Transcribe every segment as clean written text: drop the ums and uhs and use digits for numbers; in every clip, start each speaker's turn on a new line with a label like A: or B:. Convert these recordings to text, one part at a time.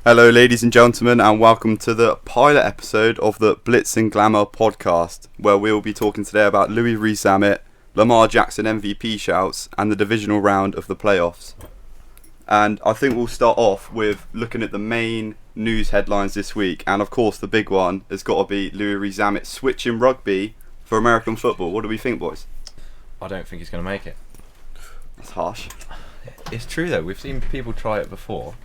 A: Hello ladies and gentlemen, and welcome to the pilot episode of the Blitz and Glamour podcast, where we'll be talking today about Rees-Zammit, Lamar Jackson MVP shouts, and the divisional round of the playoffs. And I think we'll start off with looking at the main news headlines this week, and of course the big one has got to be Rees-Zammit switching rugby for American football. What do we think, boys?
B: I don't think he's going to make it.
A: That's harsh.
B: It's true though, we've seen people try it before.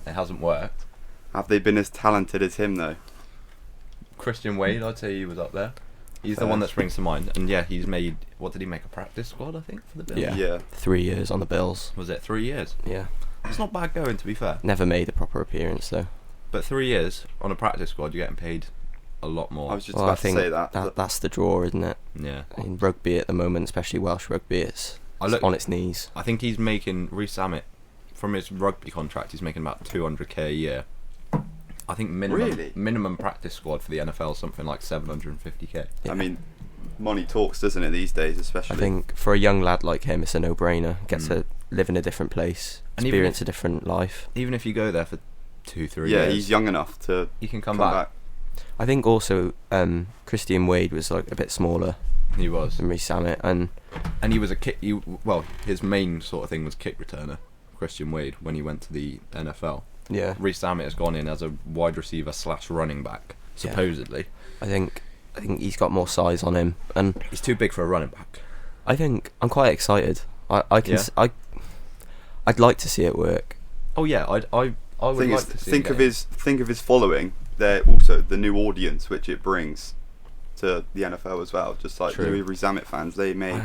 B: It hasn't worked.
A: Have they been as talented as him though?
B: Christian Wade, I'd say he was up there. He's
A: Fair.
B: the one that springs to mind. And yeah, he's made, what did he make, a practice squad, I think, for the Bills?
A: Yeah.
C: 3 years on the Bills.
B: Was it 3 years?
C: Yeah.
B: It's not bad going, to be fair.
C: Never made a proper appearance though.
B: But 3 years on a practice squad, you're getting paid a lot more.
A: I was just
C: Well,
A: about
C: I think
A: to say that.
C: that's the draw, isn't it?
B: Yeah.
C: In rugby at the moment, especially Welsh rugby, it's on its knees.
B: I think he's making, Rees-Zammit, from his rugby contract, he's making about 200k a year. I think minimum practice squad for the NFL is something like 750k.
C: Yeah.
A: I mean, money talks, doesn't it, these days, especially?
C: I think for a young lad like him, it's a no-brainer. Gets to live in a different place,
B: And
C: experience a different life.
B: Even if you go there for 2-3 years,
A: yeah, he's young enough to
B: you can come back.
C: I think also Christian Wade was like a bit smaller
B: He was.
C: than Rees-Zammit, and
B: he was a kick. His main sort of thing was kick returner. Christian Wade, when he went to the NFL,
C: yeah,
B: Rees-Zammit has gone in as a wide receiver / running back, supposedly.
C: I think he's got more size on him, and
B: He's too big for a running back.
C: I think I'm quite excited. I'd like to see it work.
B: Oh yeah, I would like to see.
A: Think of his following. They're also the new audience which it brings to the NFL as well. Just like Rees-Zammit fans, they may.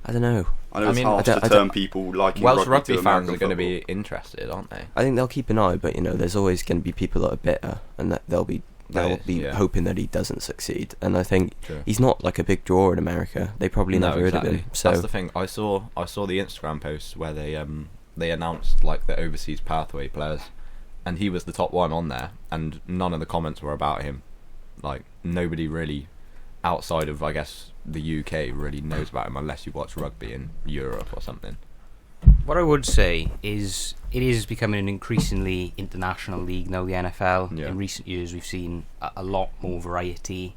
C: I don't know.
A: I know it's harsh to term people liking
B: Welsh
A: rugby
B: rugby
A: to
B: fans
A: American
B: are going to
A: football.
B: be interested, aren't they?
C: I think they'll keep an eye, but there's always going to be people that are bitter, and that they'll be hoping that he doesn't succeed. And I think he's not like a big draw in America. They probably never heard of him. So
B: that's the thing. I saw the Instagram post where they announced like the overseas pathway players, and he was the top one on there, and none of the comments were about him. Like nobody really outside of, I guess, the UK really knows about him unless you watch rugby in Europe or something.
D: What I would say is it is becoming an increasingly international league now, the NFL.
B: Yeah.
D: In recent years, we've seen a lot more variety.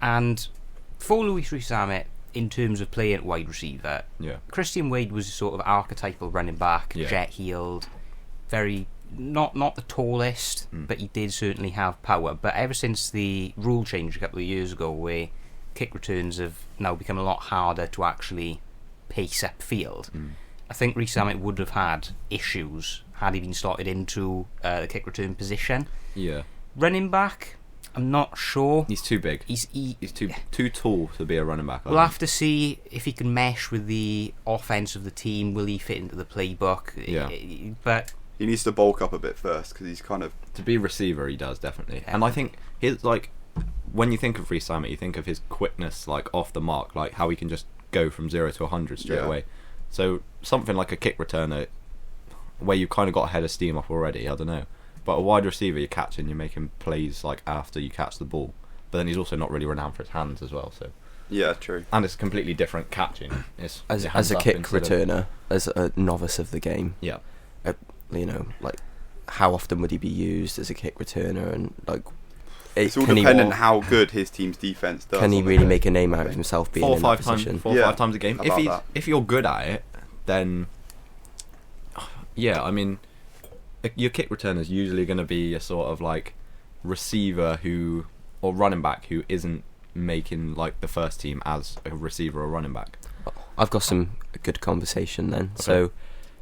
D: And for Rees-Zammit, in terms of playing at wide receiver, Christian Wade was a sort of archetypal running back, jet-heeled, very... Not the tallest, but he did certainly have power. But ever since the rule change a couple of years ago, where kick returns have now become a lot harder to actually pace up field, I think Rees-Zammit would have had issues had he been slotted into the kick return position.
B: Yeah.
D: Running back, I'm not sure.
B: He's too big. He's too tall to be a running back.
D: We'll have to see if he can mesh with the offense of the team. Will he fit into the playbook?
B: Yeah.
D: But
A: he needs to bulk up a bit first because he's kind of...
B: To be receiver, he does, definitely. And I think his, like, when you think of Rees-Zammit, you think of his quickness, like, off the mark, like how he can just go from 0 to 100 straight away. So something like a kick returner, where you've kind of got a head of steam up already, I don't know. But a wide receiver, you're catching, you're making plays, like, after you catch the ball. But then he's also not really renowned for his hands as well, so...
A: Yeah, true.
B: And it's completely different catching. It's
C: as a kick returner, as a novice of the game, like how often would he be used as a kick returner, and like
A: it's all dependent on how good his team's defense does.
C: Can he really make a name out of himself being in that position?
B: 4 or 5 times a game. If you're good at it, then I mean, your kick returner is usually going to be a sort of like receiver or running back who isn't making like the first team as a receiver or running back.
C: I've got some good conversation then.
B: Okay.
C: So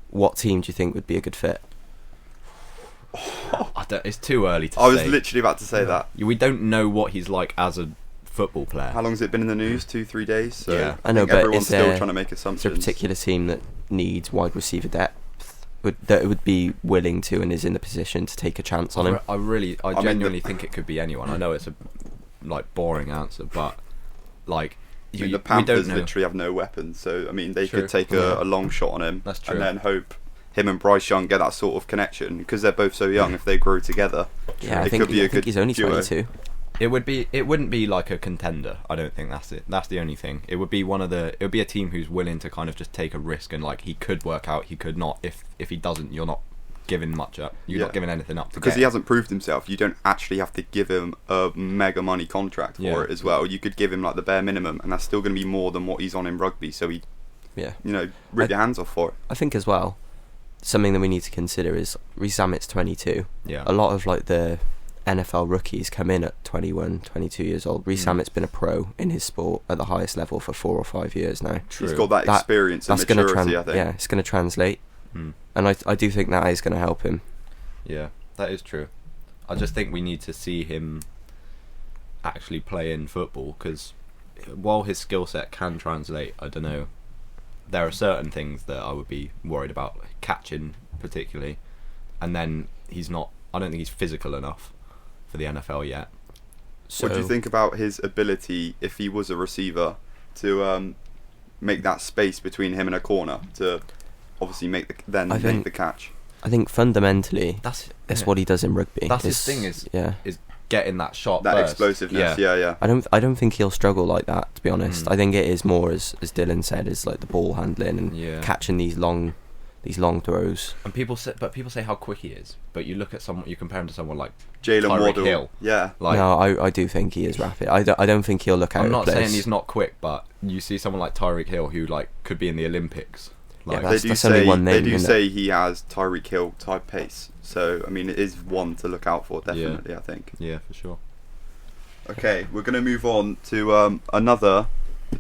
C: what team do you think would be a good fit?
B: It's too early to say.
A: I was literally about to say that.
B: We don't know what he's like as a football player.
A: How long has it been in the news? 2-3 days? So
C: I know, but
A: everyone's still trying to make assumptions.
C: Is there a particular team that needs wide receiver depth that would be willing to and is in the position to take a chance on him?
B: I genuinely think it could be anyone. I know it's a like boring answer, but like
A: the Panthers literally have no weapons, so I mean they could take a long shot on him.
B: That's true.
A: And then hope him and Bryce Young get that sort of connection because they're both so young. If they grow together,
C: I think he's only 22.
B: It wouldn't be like a contender. I don't think that's it. That's the only thing. It would be it would be a team who's willing to kind of just take a risk and like he could work out, he could not. If he doesn't, you're not giving much up. You're not giving anything up
A: because he hasn't proved himself. You don't actually have to give him a mega money contract for it as well. You could give him like the bare minimum, and that's still going to be more than what he's on in rugby. So rip your hands off for it.
C: I think as well, something that we need to consider is Rees-Zammit's 22.
B: Yeah.
C: A lot of like the NFL rookies come in at 21, 22 years old. Rees-Zammit's been a pro in his sport at the highest level for 4 or 5 years now.
A: True. He's got that experience and maturity, I think.
C: Yeah, it's going to translate. And I do think that is going to help him.
B: Yeah, that is true. I just think we need to see him actually play in football, because while his skill set can translate, I don't know, there are certain things that I would be worried about, catching particularly, and then I don't think he's physical enough for the NFL yet.
A: So, what do you think about his ability, if he was a receiver, to make that space between him and a corner to obviously make the catch?
C: I think fundamentally that's what he does in rugby.
B: That's his thing is getting that shot,
A: that
B: burst.
A: Explosiveness. Yeah.
C: I don't think he'll struggle like that, to be honest. I think it is more as Dylan said, is like the ball handling and catching these long throws.
B: And people say how quick he is, but you look at someone, you compare him to someone like
A: Jalen Waddle.
B: Hill.
A: Yeah.
C: No, I do think he is rapid. I don't think he'll look out of place.
B: I'm not saying he's not quick, but you see someone like Tyreek Hill who like could be in the Olympics. Like,
A: they do say he has Tyreek Hill type pace. So I mean, it is one to look out for, definitely. I think.
B: Yeah, for sure.
A: Okay, we're going to move on to another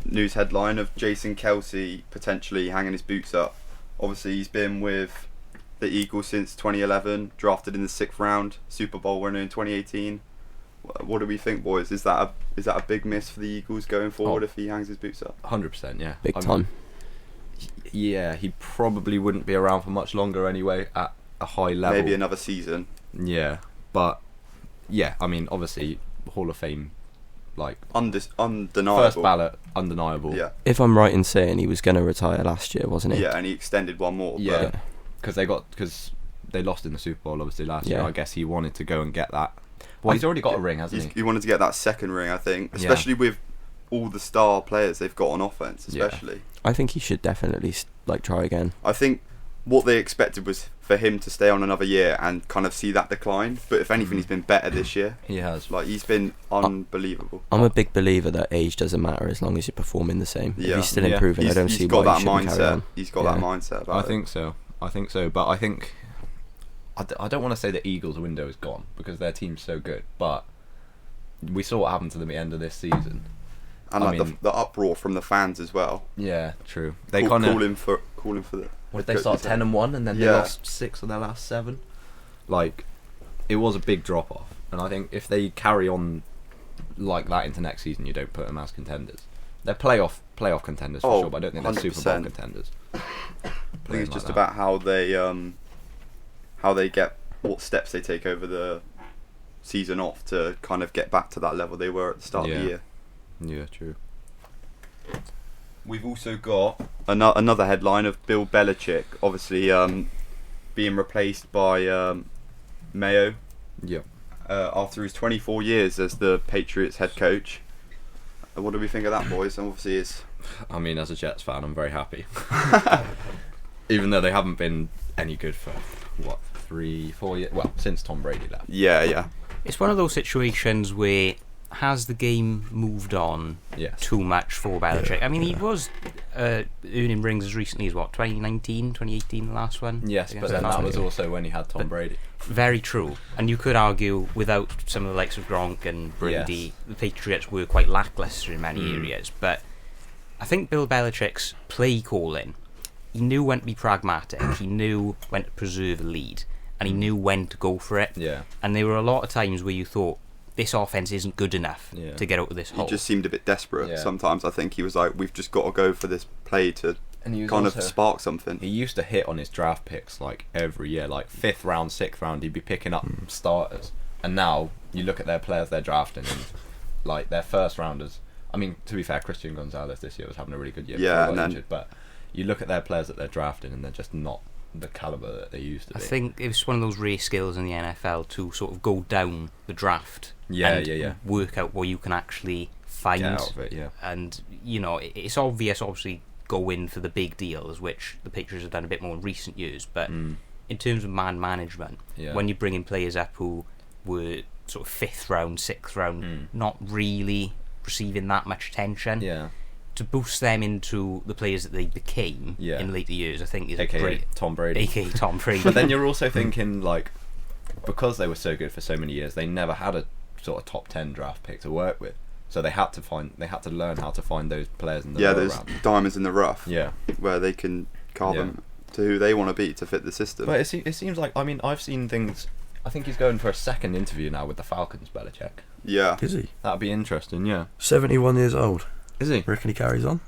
A: news headline of Jason Kelce potentially hanging his boots up. Obviously, he's been with the Eagles since 2011, drafted in the 6th round, Super Bowl winner in 2018. What do we think, boys? Is that a big miss for the Eagles going forward if he hangs his boots up?
B: 100%, yeah.
C: Big time.
B: Yeah, he probably wouldn't be around for much longer anyway at a high level.
A: Maybe another season.
B: Yeah, but yeah, I mean, obviously, Hall of Fame, like
A: undeniable.
B: First ballot, undeniable.
A: Yeah.
C: If I'm right in saying he was going to retire last year, wasn't he?
A: Yeah, and he extended one more.
B: Yeah, because they lost in the Super Bowl obviously last year. I guess he wanted to go and get that. Well, he's already got a ring, hasn't he?
A: He wanted to get that second ring, I think, especially with all the star players they've got on offense, especially.
C: Yeah. I think he should definitely try again.
A: I think what they expected was for him to stay on another year and kind of see that decline. But if anything, he's been better this year.
B: He has.
A: Like, he's been unbelievable.
C: I'm a big believer that age doesn't matter as long as you're performing the same.
A: Yeah.
C: If he's still improving, I don't see why he shouldn't carry on.
A: He's got that mindset about it.
B: I think so. But I think I don't want to say the Eagles' window is gone because their team's so good. But we saw what happened to them at the end of this season.
A: And the uproar from the fans as well.
B: Yeah, true.
A: They calling for the.
B: What did they start 10-1 and then they lost 6 of their last 7? Like, it was a big drop off, and I think if they carry on like that into next season, you don't put them as contenders. They're playoff contenders for sure, but I don't think they're 100%. Super Bowl contenders.
A: I think it's just about how they get what steps they take over the season off to kind of get back to that level they were at the start of the year.
B: Yeah, true.
A: We've also got another headline of Bill Belichick, obviously being replaced by Mayo.
B: Yep.
A: After his 24 years as the Patriots head coach. What do we think of that, boys? And obviously,
B: I mean, as a Jets fan, I'm very happy. Even though they haven't been any good for 3-4 years. Well, since Tom Brady left.
A: Yeah.
D: It's one of those situations where has the game moved on too much for Belichick? I mean, he was earning rings as recently as 2019, 2018, the last one.
B: Yes, but then that was also when he had Tom Brady.
D: Very true. And you could argue without some of the likes of Gronk and Brady, the Patriots were quite lacklustre in many areas. But I think Bill Belichick's play calling, he knew when to be pragmatic, he knew when to preserve a lead, and he knew when to go for it.
B: Yeah. And
D: there were a lot of times where you thought, this offense isn't good enough to get out of this hole.
A: He just seemed a bit desperate sometimes. I think he was like, we've just got to go for this play to kind of spark something.
B: He used to hit on his draft picks like every year, like 5th round, 6th round, he'd be picking up starters. And now you look at their players they're drafting and like their first rounders. I mean, to be fair, Christian Gonzalez this year was having a really good year.
A: Yeah,
B: and injured, but you look at their players that they're drafting and they're just not the caliber that they used to be.
D: I think it was one of those rare skills in the NFL to sort of go down the draft and work out what you can actually find.
B: Get out of it,
D: And, it's obvious, obviously, go in for the big deals, which the Patriots have done a bit more in recent years, but in terms of man management, when you bring in players up who were sort of 5th round, 6th round, not really receiving that much attention, to boost them into the players that they became in later years, I think is
B: great. Tom Brady.
D: AKA Tom Brady.
B: But then you're also thinking, like, because they were so good for so many years, they never had a sort of top 10 draft pick to work with. So they had to learn how to find those players in the
A: there's diamonds in the rough.
B: Yeah,
A: where they can carve them to who they want to be to fit the system.
B: But it seems like, I mean, I've seen things. I think he's going for a second interview now with the Falcons, Belichick.
A: Yeah,
E: is he?
B: That'd be interesting. Yeah,
E: 71 years old.
B: Is he?
E: Reckon he carries on?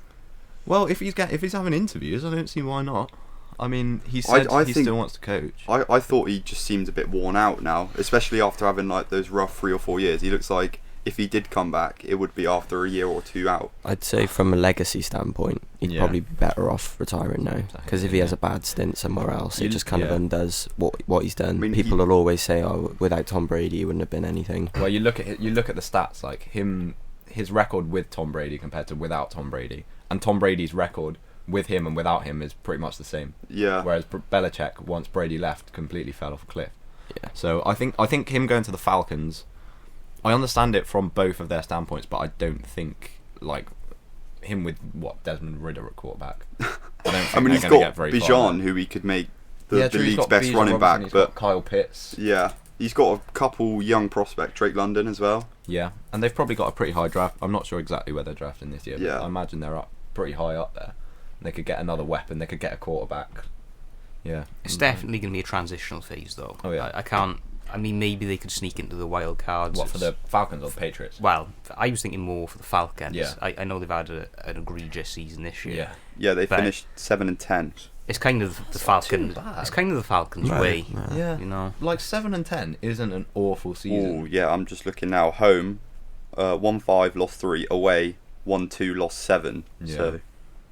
B: Well, if he's having interviews, I don't see why not. I mean, he said he still wants to coach.
A: I thought he just seemed a bit worn out now, especially after having like those rough 3 or 4 years. He looks like if he did come back, it would be after a year or 2 out.
C: I'd say from a legacy standpoint, he'd probably be better off retiring now. Because if he has a bad stint somewhere else, it just kind of undoes what he's done. I mean, people will always say, "Oh, without Tom Brady, he wouldn't have been anything."
B: Well, you look at the stats, like his record with Tom Brady compared to without Tom Brady, and Tom Brady's record with him and without him is pretty much the same.
A: Yeah.
B: Whereas Belichick, once Brady left, completely fell off a cliff. Yeah. So I think him going to the Falcons, I understand it from both of their standpoints, but I don't think like him with Desmond Ridder at quarterback. I
A: mean, he's got Bijan, who he could make the league's best
B: Bijan
A: running back, but
B: Kyle Pitts.
A: Yeah, he's got a couple young prospects, Drake London as well.
B: Yeah, and they've probably got a pretty high draft. I'm not sure exactly where they're drafting this year, but I imagine they're up pretty high up there. They could get another weapon. They could get a quarterback. Yeah,
D: it's definitely going to be a transitional phase, though.
B: Oh yeah,
D: I can't. I mean, maybe they could sneak into the wild cards.
B: What, for the Falcons or the Patriots?
D: Well, I was thinking more for the Falcons.
B: Yeah.
D: I know they've had an egregious season this year.
A: Yeah, they finished 7-10.
D: It's kind of the Falcons. It's kind of the Falcons' way.
B: Yeah,
D: you know,
B: like 7-10 isn't an awful season.
A: Oh yeah, I'm just looking now. Home, 1-5, lost 3. Away, 1-2, lost 7. Yeah. So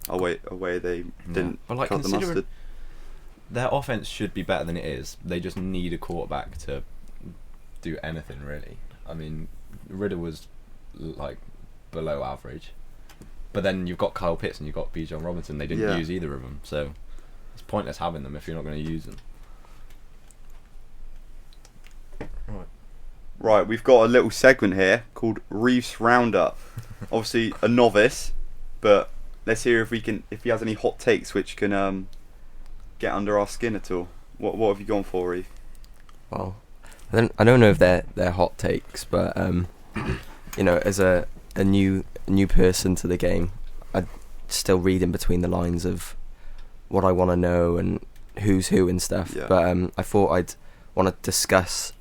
A: away they didn't cut the mustard.
B: Their offense should be better than it is. They just need a quarterback to do anything, really. I mean, Ridder was like below average, but then you've got Kyle Pitts and you've got Bijan Robinson. They didn't use either of them, so it's pointless having them if you're not going to use them.
A: Right, we've got a little segment here called Reef's Roundup. Obviously a novice, but let's hear if he has any hot takes which can get under our skin at all. What have you gone for, Reef?
C: Well, I don't know if they're hot takes, but you know, as a new person to the game, I'd still read in between the lines of what I want to know and who's who and stuff. Yeah. But I thought I'd want to discuss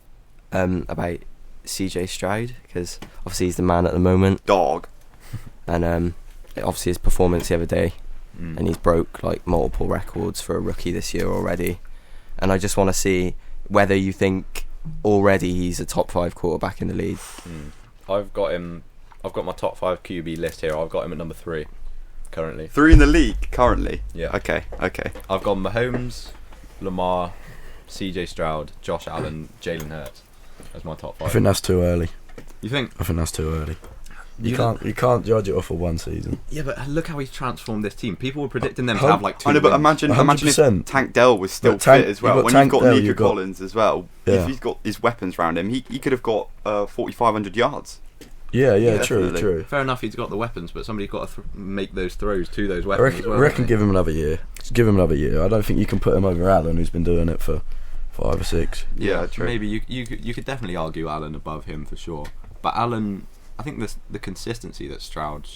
C: about CJ Stroud, because obviously he's the man at the moment.
A: Dog.
C: And obviously his performance the other day, and he's broke like multiple records for a rookie this year already. And I just want to see whether you think already he's a top 5 quarterback in the league.
B: I've got my top 5 QB list here. I've got him at number 3 currently.
A: 3 in the league currently?
B: Yeah.
A: Okay.
B: I've got Mahomes, Lamar, CJ Stroud, Josh Allen, Jalen Hurts as my top 5.
E: I think that's too early.
B: You think?
E: I think that's too early. You can't judge it off of one season.
B: Yeah, but look how he's transformed this team. People were predicting them to have like 2
A: I know, but imagine if Tank Dell was still fit as well. When you've got Nico Collins as well, if he's got his weapons around him, he could have got 4,500 yards.
E: Yeah, true.
B: Fair enough, he's got the weapons, but somebody's got to make those throws to those weapons as well.
E: I reckon give him another year. Just give him another year. I don't think you can put him over Allen, who's been doing it for 5 or 6.
A: Yeah, true.
B: Maybe you could definitely argue Allen above him for sure. But Allen, I think the consistency that Stroud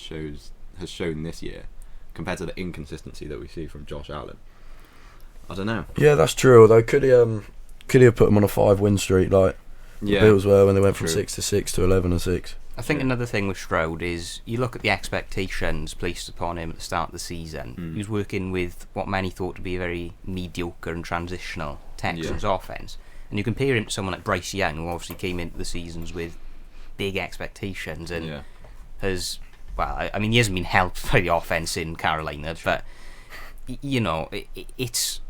B: has shown this year compared to the inconsistency that we see from Josh Allen, I don't know.
E: Yeah, that's true. Although could he have put him on a 5-win streak like the Bills were when they went from 6-6 to 11-6?
D: I think another thing with Stroud is you look at the expectations placed upon him at the start of the season. He was working with what many thought to be a very mediocre and transitional Texans offense, and you compare him to someone like Bryce Young, who obviously came into the seasons with big expectations and has, well, I mean, he hasn't been helped by the offense in Carolina, but you know, it's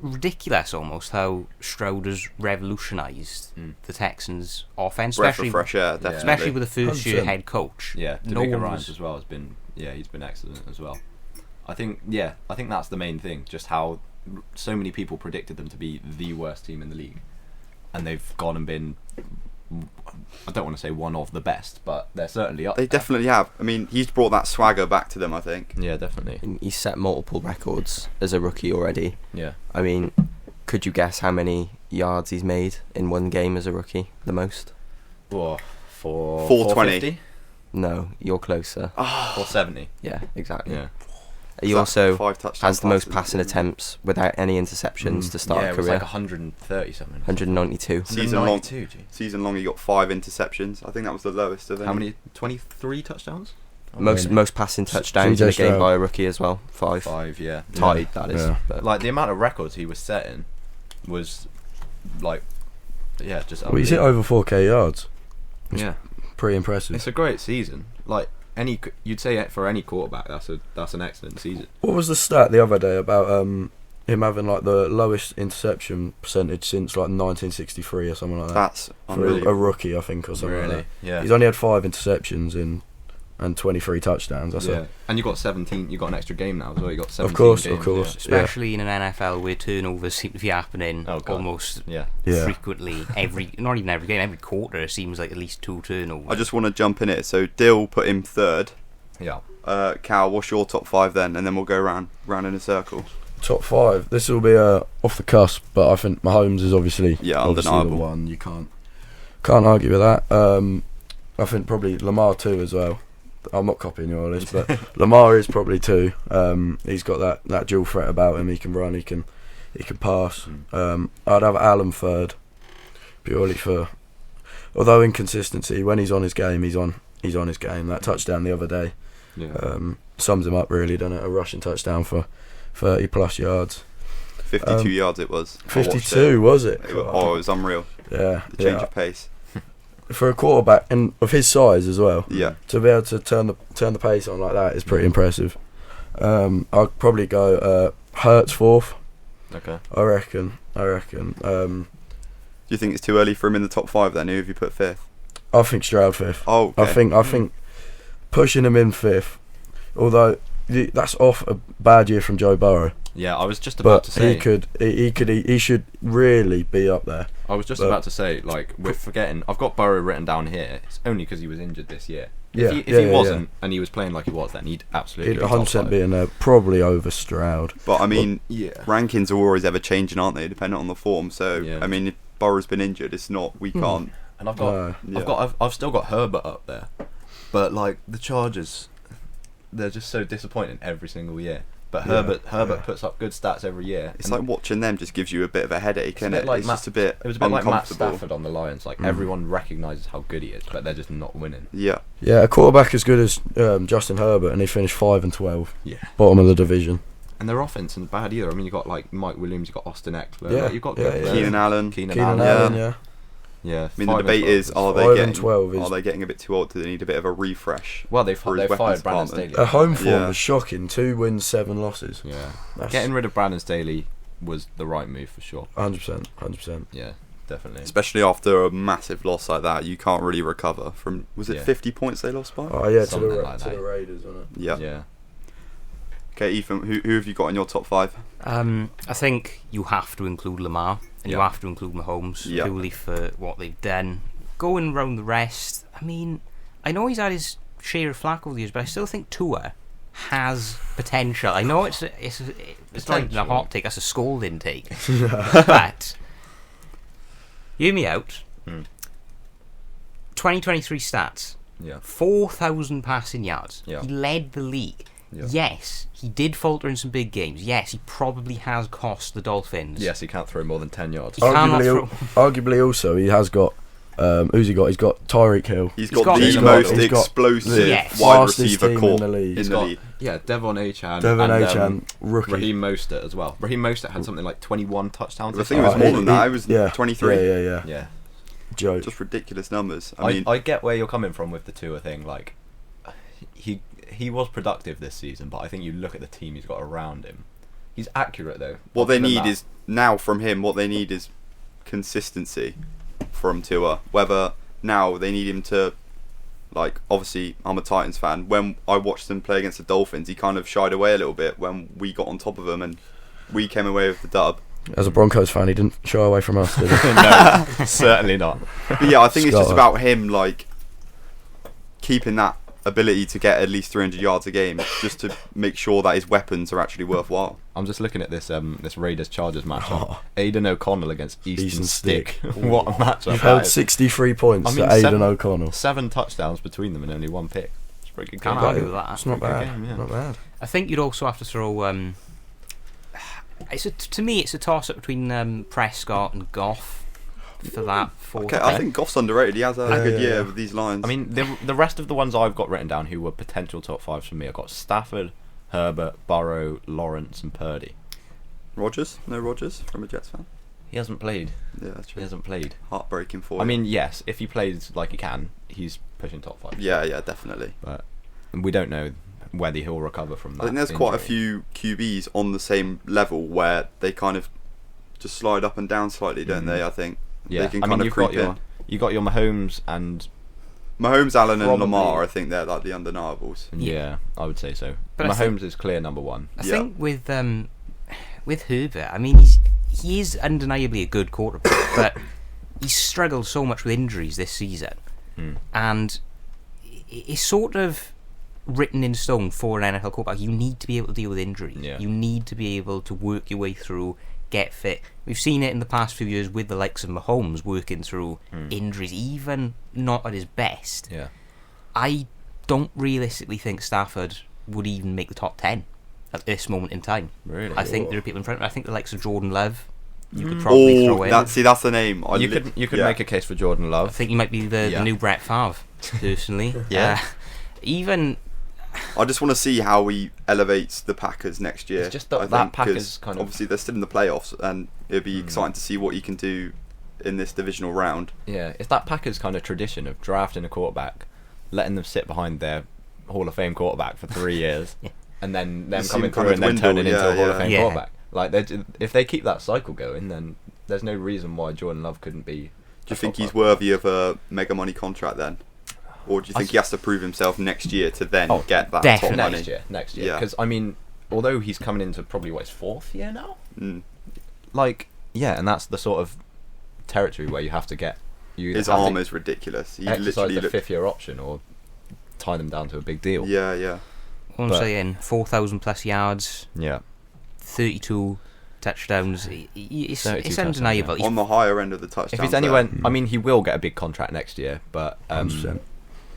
D: ridiculous almost how Stroud has revolutionised the Texans' offense,
A: especially fresh air, definitely.
D: Especially with the first-year head coach.
B: Yeah, DeMeco Ryans as well has been. Yeah, he's been excellent as well. I think that's the main thing. Just how so many people predicted them to be the worst team in the league, and they've gone and been, I don't want to say one of the best, but they're certainly up.
A: They definitely have. I mean, he's brought that swagger back to them, I think.
B: Yeah, definitely.
C: And he's set multiple records as a rookie already.
B: Yeah.
C: I mean, could you guess how many yards he's made in one game as a rookie? The most?
B: Whoa,
A: 420.
C: No, you're closer.
B: 470.
C: Yeah, exactly.
B: Yeah.
C: He also
A: 5 touchdown
C: has the most
A: passes?
C: passing attempts without any interceptions to start
B: Yeah,
C: a
B: it was
C: career.
B: like 130 something.
C: 192.
A: Season long.
B: 192, gee.
A: Season long, he got 5 interceptions. I think that was the lowest of any.
B: How many? 23 touchdowns?
C: Most passing touchdowns in a game by a rookie as well. 5.
B: 5, yeah.
C: Tied, that is.
E: Yeah.
C: But
B: Like, the amount of records he was setting was, like, yeah, just
E: Well, he's hit over 4K yards.
B: Yeah.
E: Pretty impressive.
B: It's a great season. Like, you'd say for any quarterback, that's an excellent season.
E: What was the stat the other day about him having like the lowest interception percentage since like 1963 or something like that?
A: That's
E: For
A: unbelievable.
E: a rookie, I think, or something like that.
B: Yeah.
E: He's only had 5 interceptions and 23 touchdowns. That's
B: Yeah.
E: it.
B: And you got 17. You got an extra game now as well. You got 17
E: course,
B: games,
E: of course.
B: Yeah.
D: Especially in an NFL where turnovers seem to be happening
B: Oh, God.
D: almost
B: Yeah.
E: Yeah.
D: frequently. Not even every game, every quarter it seems like at least 2 turnovers.
A: I just want to jump in it. So Dill put him 3rd.
B: Yeah.
A: Cal, what's your top 5 then? And then we'll go round in a circle.
E: Top 5. This will be off the cusp, but I think Mahomes is obviously the
A: undeniable
E: one. You can't argue with that. I think probably Lamar 2 as well. I'm not copying your list, but Lamar is probably 2. He's got that dual threat about him. He can run, he can pass. I'd have Allen 3rd, purely for, although inconsistency, when he's on his game, he's on his game. That touchdown the other day sums him up really, doesn't it? A rushing touchdown for 30 plus yards.
A: 52 yards it was.
E: 52 was it?
A: It was unreal.
E: Yeah,
A: The change of pace.
E: for a quarterback and of his size as well.
A: Yeah.
E: To be able to turn the pace on like that is pretty impressive. I'd probably go Hurts 4th.
B: Okay.
E: I reckon.
A: Do you think it's too early for him in the top 5 then? Who have you put 5th?
E: I think Stroud 5th.
A: Oh, okay.
E: I think pushing him in 5th, although that's off a bad year from Joe Burrow.
B: Yeah, I was just about to say
E: he should really be up there.
B: I was just about to say, like, we're forgetting. I've got Burrow written down here. It's only because he was injured this year. If he wasn't and he was playing like he was, then he'd absolutely
E: He'd 100% be in there, probably over Stroud.
A: But I mean,
B: yeah,
A: rankings are always ever changing, aren't they? Depending on the form. So
B: Yeah.
A: I mean, if Burrow's been injured, it's not. We can't.
B: and I've still got Herbert up there, but like the Chargers, they're just so disappointing every single year. But Herbert puts up good stats every year.
A: It's like watching them just gives you a bit of a headache, isn't it?
B: Like
A: It's just a bit.
B: It was a bit like Matt
A: uncomfortable.
B: Stafford on the Lions. Like everyone recognises how good he is, but they're just not winning.
A: Yeah.
E: Yeah, a quarterback as good as Justin Herbert, and he finished 5-12,
B: Yeah.
E: bottom of the division.
B: And their offense isn't bad either. I mean, you got like Mike Williams, you got Austin Eckler,
E: Yeah,
B: like, you've got
E: yeah,
B: good
E: yeah.
A: Keenan Allen.
B: Keenan
E: Allen,
B: Allen.
E: yeah.
B: Yeah.
A: I mean, the debate is: are
E: 5
A: they
E: and
A: getting
E: 12 is-
A: are they getting a bit too old? Do they need a bit of a refresh?
B: Well, they've
A: for his
B: fired
A: weapons
B: Brandon
A: department?
B: Staley.
E: A home form
A: Yeah.
E: was shocking. 2 wins, 7 losses.
B: Yeah.
E: That's
B: Getting rid of Brandon Staley was the right move for sure.
E: 100%.
B: Yeah, definitely.
A: Especially after a massive loss like that, you can't really recover from. Was it
B: Yeah.
A: 50 points they lost by?
E: Oh yeah,
B: Something
E: to
B: like
E: the
B: that.
E: Raiders, wasn't it?
A: Yeah.
B: Yeah.
A: Okay, Ethan, who have you got in your top 5?
D: I think you have to include Lamar and you
B: Yeah.
D: have to include Mahomes
A: Yeah.
D: purely for what they've done. Going round the rest, I mean, I know he's had his share of flack over the years, but I still think Tua has potential. I know it's like a hot take, that's a scolding take, but hear me out. 2023 stats:
B: Yeah.
D: 4,000 passing yards.
B: Yeah.
D: He led the league.
B: Yeah.
D: Yes, he did falter in some big games. Yes, he probably has cost the Dolphins.
B: Yes, he can't throw more than 10 yards.
D: He cannot
E: Arguably, also he has got. Who's he got? He's got Tyreek Hill.
A: He's
D: He's
A: got
D: got-
A: the
D: he's got-
A: most
E: he's got
A: explosive
D: Yes.
A: wide
E: fastest
A: receiver
E: team
A: corps
E: in the league.
A: in
B: He's
A: the
B: got,
A: league.
B: yeah, Devon Achan.
E: Devon
B: and,
E: Achan, rookie.
B: Raheem Mostert as well. Raheem Mostert had something like 21 touchdowns.
A: I
B: this
A: think it was
B: year.
A: more than that. It was 23.
E: Yeah.
B: Yeah.
E: Joke.
A: Just ridiculous numbers. I mean,
B: I get where you're coming from with the Tua thing. Like, he was productive this season, but I think you look at the team he's got around him. He's accurate though.
A: what they
B: Other than
A: need
B: that-
A: is now from him. What they need is consistency from Tua. Whether now they need him to, like, obviously I'm a Titans fan. When I watched them play against the Dolphins, he kind of shied away a little bit when we got on top of him, and we came away with the dub.
E: As a Broncos fan, he didn't shy away from us, did he?
B: No, certainly not.
A: But yeah, I think it's just
E: Scott.
A: about him like keeping that ability to get at least 300 yards a game, just to make sure that his weapons are actually worthwhile.
B: I'm just looking at this this Raiders-Chargers matchup. Aidan O'Connell against Easton
E: Stick.
B: What a matchup.
E: You've held
B: that is.
E: 63 points
B: I mean,
E: to Aidan O'Connell.
B: 7 touchdowns between them and only 1 pick. It's pretty good.
D: Can't
B: game.
D: argue with that.
E: It's not
B: Pretty good
E: bad.
B: game, yeah.
E: Not bad.
D: I think you'd also have to throw. To me, it's a toss-up between Prescott and Goff for that fourth.
A: Okay, I think Goff's underrated. He has a good year with these lines.
B: I mean, the rest of the ones I've got written down who were potential top 5s for me, I've got Stafford, Herbert, Burrow, Lawrence and Purdy.
A: Rodgers? No Rodgers from a Jets fan?
B: He hasn't played.
A: Yeah, that's
B: He
A: true.
B: hasn't played.
A: Heartbreaking for
B: I
A: him.
B: mean, yes, if he plays like he can, he's pushing top 5.
A: Yeah, definitely.
B: But we don't know whether he'll recover from that.
A: I think there's quite a
B: injury.
A: few QBs on the same level where they kind of just slide up and down slightly, don't they? I think
B: Yeah,
A: they can
B: I mean,
A: kind of
B: you've
A: creep
B: got
A: in.
B: your Mahomes and
A: Mahomes, Allen, and
B: Probably-
A: Lamar. I think they're like the undeniables.
B: yeah, I would say so.
D: But I
B: Mahomes is clear number 1.
D: I
A: Yeah.
D: think with Herbert, I mean, he is undeniably a good quarterback, but he's struggled so much with injuries this season, and it's sort of written in stone for an NFL quarterback. You need to be able to deal with injuries.
B: Yeah.
D: You need to be able to work your way through, get fit. We've seen it in the past few years with the likes of Mahomes working through injuries, even not at his best.
B: Yeah.
D: I don't realistically think Stafford would even make the top 10 at this moment in time.
B: Really?
D: I think there are people in front. I think the likes of Jordan Love, you could probably throw in.
A: that's the name.
B: You could make a case for Jordan
D: I
B: Love.
D: think he might be the new Brett Favre, personally.
B: Yeah.
D: Even
A: I just want to see how he elevates the Packers next year.
B: It's just that
A: I
B: that
A: think,
B: Packers
A: 'cause
B: kind of-
A: obviously they're still in the playoffs, and it'll be exciting to see what he can do in this divisional round.
B: Yeah, it's that Packers kind of tradition of drafting a quarterback, letting them sit behind their Hall of Fame quarterback for 3 years, and then them
A: You see
B: coming
A: him kind
B: through
A: of
B: and then turning
A: dwindle,
B: into a Hall
A: yeah.
B: of Fame
D: Yeah.
B: quarterback. Like, if they keep that cycle going, then there's no reason why Jordan Love couldn't be.
A: Do you think he's worthy of a mega money contract then? Or do you think he has to prove himself next year to then get that
D: definitely.
A: top money?
B: Next year?
A: Yeah.
B: Because I mean, although he's coming into probably his 4th year now, like and that's the sort of territory where you have to get. You
A: His
B: have
A: arm
B: to
A: is ridiculous. He
B: exercise
A: literally
B: the 5th year option or tie them down to a big deal.
A: Yeah.
D: what I'm
B: But-
D: saying, 4,000 plus yards,
B: Yeah.
D: 32 touchdowns. It's
B: 32
D: undeniable.
B: touchdowns,
A: On the higher end of the touchdowns.
B: If he's anywhere, I mean, he will get a big contract next year, but
E: 100%.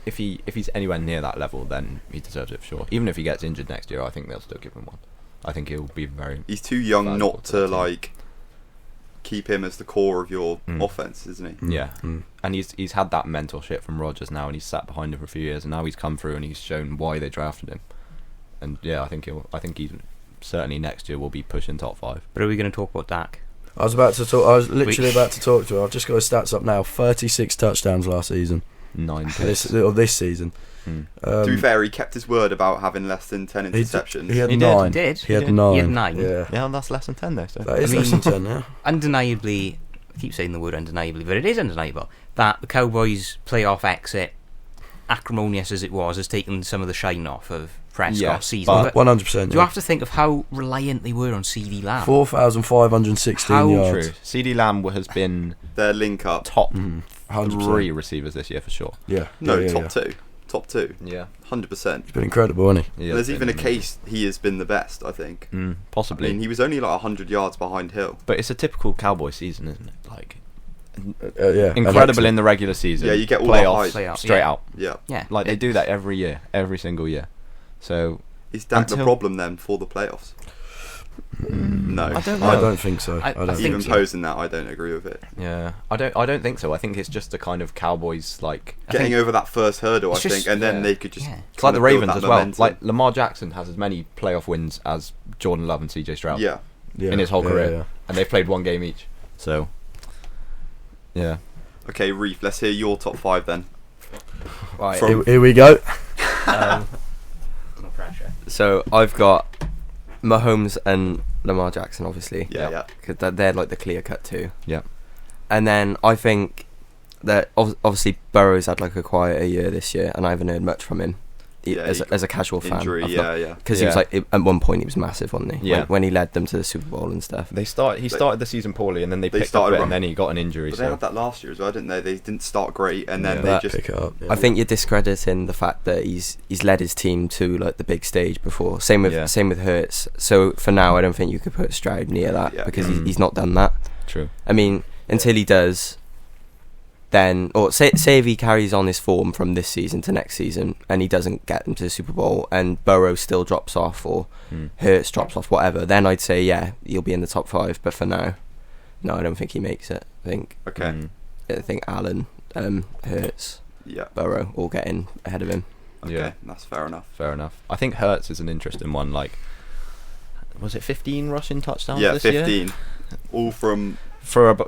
B: if he's anywhere near that level, then he deserves it for sure. Even if he gets injured next year, I think they'll still give him one. I think he'll be very.
A: He's too young
B: valuable
A: not
B: to
A: to
B: the team.
A: like keep him as the core of your offense, isn't he?
B: Yeah, and he's had that mentorship from Rodgers now, and he's sat behind him for a few years, and now he's come through and he's shown why they drafted him. And yeah, I think he's certainly next year will be pushing top 5.
D: But are we going to talk about Dak?
E: I was literally about to talk to him. I've just got his stats up now. 36 touchdowns last season.
B: 9
E: This
B: picks.
E: season.
A: To be fair, he kept his word about having less than 10 interceptions.
E: He had
B: He did.
E: 9.
D: He did.
E: He had
D: He
E: 9.
D: had 9.
E: Yeah.
B: Yeah, that's less than 10 though. So.
E: That is
D: I mean-
E: less than 10 now.
D: Undeniably, I keep saying the word undeniably, but it is undeniable that the Cowboys' playoff exit, acrimonious as it was, has taken some of the shine off of Prescott's
B: Yeah,
D: season.
B: but-
E: 100%.
D: you have to think of how reliant they were on CD Lamb.
E: 4,516
D: How
E: yards.
B: True. CD Lamb has been
A: Their link up.
B: top
E: 100%.
B: 3 receivers this year for sure.
E: Yeah.
A: No,
E: yeah,
A: top
E: yeah.
A: 2. Top 2.
B: Yeah.
A: 100%.
E: It's been incredible, hasn't he?
A: There's even a case he has been the best, I think. I
B: Possibly.
A: mean, he was only like 100 yards behind Hill.
B: But it's a typical Cowboy season, isn't it? Like
E: Yeah.
B: incredible in the regular season.
A: Yeah, you get all the
B: playoffs
A: hype.
B: straight
D: Yeah.
B: out.
A: Yeah.
D: Yeah,
B: Like they do that every year, every single year. So
A: Is Dak the
B: Until-
A: problem then for the playoffs? No.
B: I don't
E: I
B: know.
E: don't think so.
D: I
E: I don't
D: think
A: Even
E: think so.
A: posing that, I don't agree with it.
B: Yeah, I don't think so. I think it's just the kind of Cowboys like
A: Getting over that first hurdle, I
D: It's just-
A: think, and then
B: yeah.
A: they could just.
D: Yeah.
B: it's like the
A: kind of build
B: Ravens
A: that
B: as well.
A: momentum.
B: Like Lamar Jackson has as many playoff wins as Jordan Love and CJ Stroud
A: Yeah.
E: Yeah.
B: in his whole
E: yeah,
B: career,
E: yeah.
B: and they've played one game each. So yeah,
A: Okay, Reef, let's hear your top 5 then.
C: Right.
A: From-
E: Here we go.
C: Um,
D: no pressure.
C: so I've got Mahomes and Lamar Jackson, obviously.
A: Yeah.
C: Because they're like the clear cut two.
B: yeah,
C: And then I think that obviously Burrow's had like a quieter year this year, and I haven't heard much from him. as a casual fan.
A: Injury,
C: Because he was like, at one point he was massive, wasn't he?
B: Yeah.
C: When he led them to the Super Bowl and stuff.
B: He started the season poorly, and then they picked up a bit, and then he got an injury.
A: But they had that last year as well, didn't they? They didn't start great, and then they just
E: pick it up. Yeah.
C: I think you're discrediting the fact that he's led his team to like the big stage before. Same with Hurts. So for now, I don't think you could put Stroud near that because he's not done that.
B: True.
C: I mean, until he does, then, or say if he carries on his form from this season to next season and he doesn't get them to the Super Bowl and Burrow still drops off or Hurts drops off, whatever, then I'd say he'll be in the top 5. But for now, no, I don't think he makes it. I think Allen, Hurts, Burrow all getting ahead of him.
A: Okay, that's fair enough.
B: I think Hurts is an interesting one. Like, was it 15 rushing touchdowns this
A: 15.
B: year?
A: All from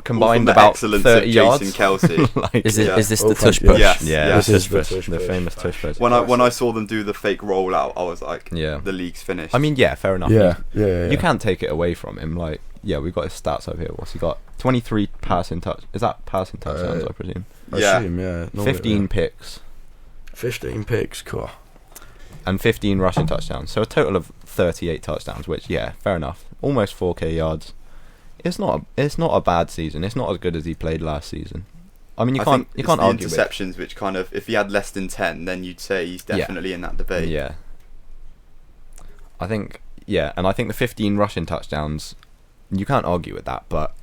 B: combined about
A: excellence
B: 30 yards.
A: Jason Kelce.
B: Like,
C: is this the tush push?
A: Yes.
B: Yeah,
E: This is the
B: the famous tush push.
A: When I saw them do the fake rollout, I was like, the league's finished.
B: I mean, fair enough.
E: Yeah.
B: You can't take it away from him. Like, we've got his stats over here. What's he got? 23 passing touch. Is that passing touchdowns? I presume.
E: I assume, yeah.
B: 15 picks.
E: 15 picks, cool.
B: And 15 rushing touchdowns. So a total of 38 touchdowns, which, fair enough. Almost 4K yards. It's not a bad season. It's not as good as he played last season. I mean, you can't argue with
A: interceptions, which kind of, if he had less than 10, then you'd say he's definitely in that debate.
B: Yeah. I think the 15 rushing touchdowns, you can't argue with that, but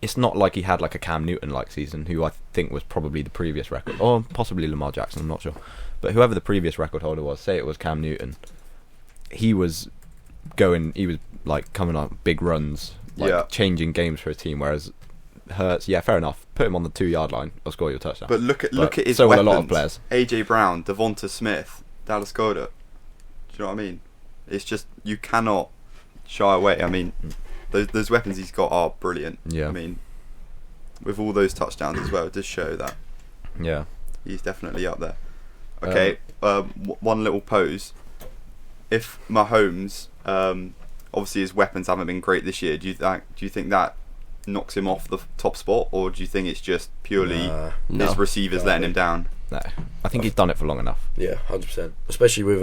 B: it's not like he had like a Cam Newton-like season, who I think was probably the previous record, or possibly Lamar Jackson, I'm not sure. But whoever the previous record holder was, say it was Cam Newton, he was like coming on big runs, changing games for a team, whereas Hurts, fair enough, put him on the 2-yard line, I'll score your touchdown.
A: But look at his
B: so
A: weapons.
B: A lot of players.
A: AJ Brown, Devonta Smith, Dallas Goedert. Do you know what I mean? It's just, you cannot shy away. I mean, those weapons he's got are brilliant.
B: Yeah.
A: I mean, with all those touchdowns as well, it does show that.
B: Yeah.
A: He's definitely up there. Okay, one little pose. If Mahomes, obviously his weapons haven't been great this year, do you think that knocks him off the top spot, or do you think it's just purely his receivers letting him down?
B: No, I think he's done it for long enough.
E: Yeah, 100%. Especially with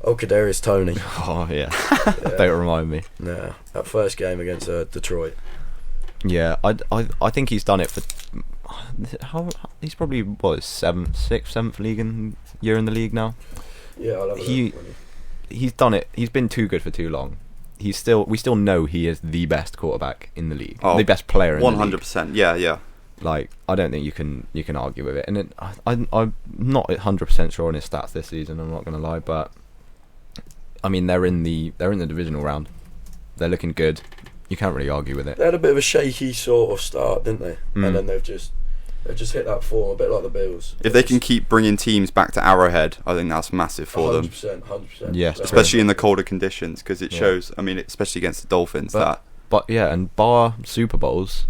E: Kadarius Toney.
B: Oh yeah, don't remind me.
E: Yeah, that first game against Detroit.
B: Yeah, I think he's done it for. He's probably his seventh year in the league now.
E: Yeah, I'll have
B: he's done it. He's been too good for too long. We still know he is the best quarterback in the league, the best player in the league.
A: 100%. Yeah.
B: Like, I don't think you can argue with it. And I'm not 100% sure on his stats this season. I'm not going to lie, but I mean they're in the divisional round. They're looking good. You can't really argue with it.
E: They had a bit of a shaky sort of start, didn't they? And then they've just hit that form, a bit like the Bills.
A: If they can keep bringing teams back to Arrowhead, I think that's massive for
E: 100%,
A: them.
E: 100%.
B: Yes,
A: especially in the colder conditions, because it shows. I mean, especially against the Dolphins,
B: and bar Super Bowls,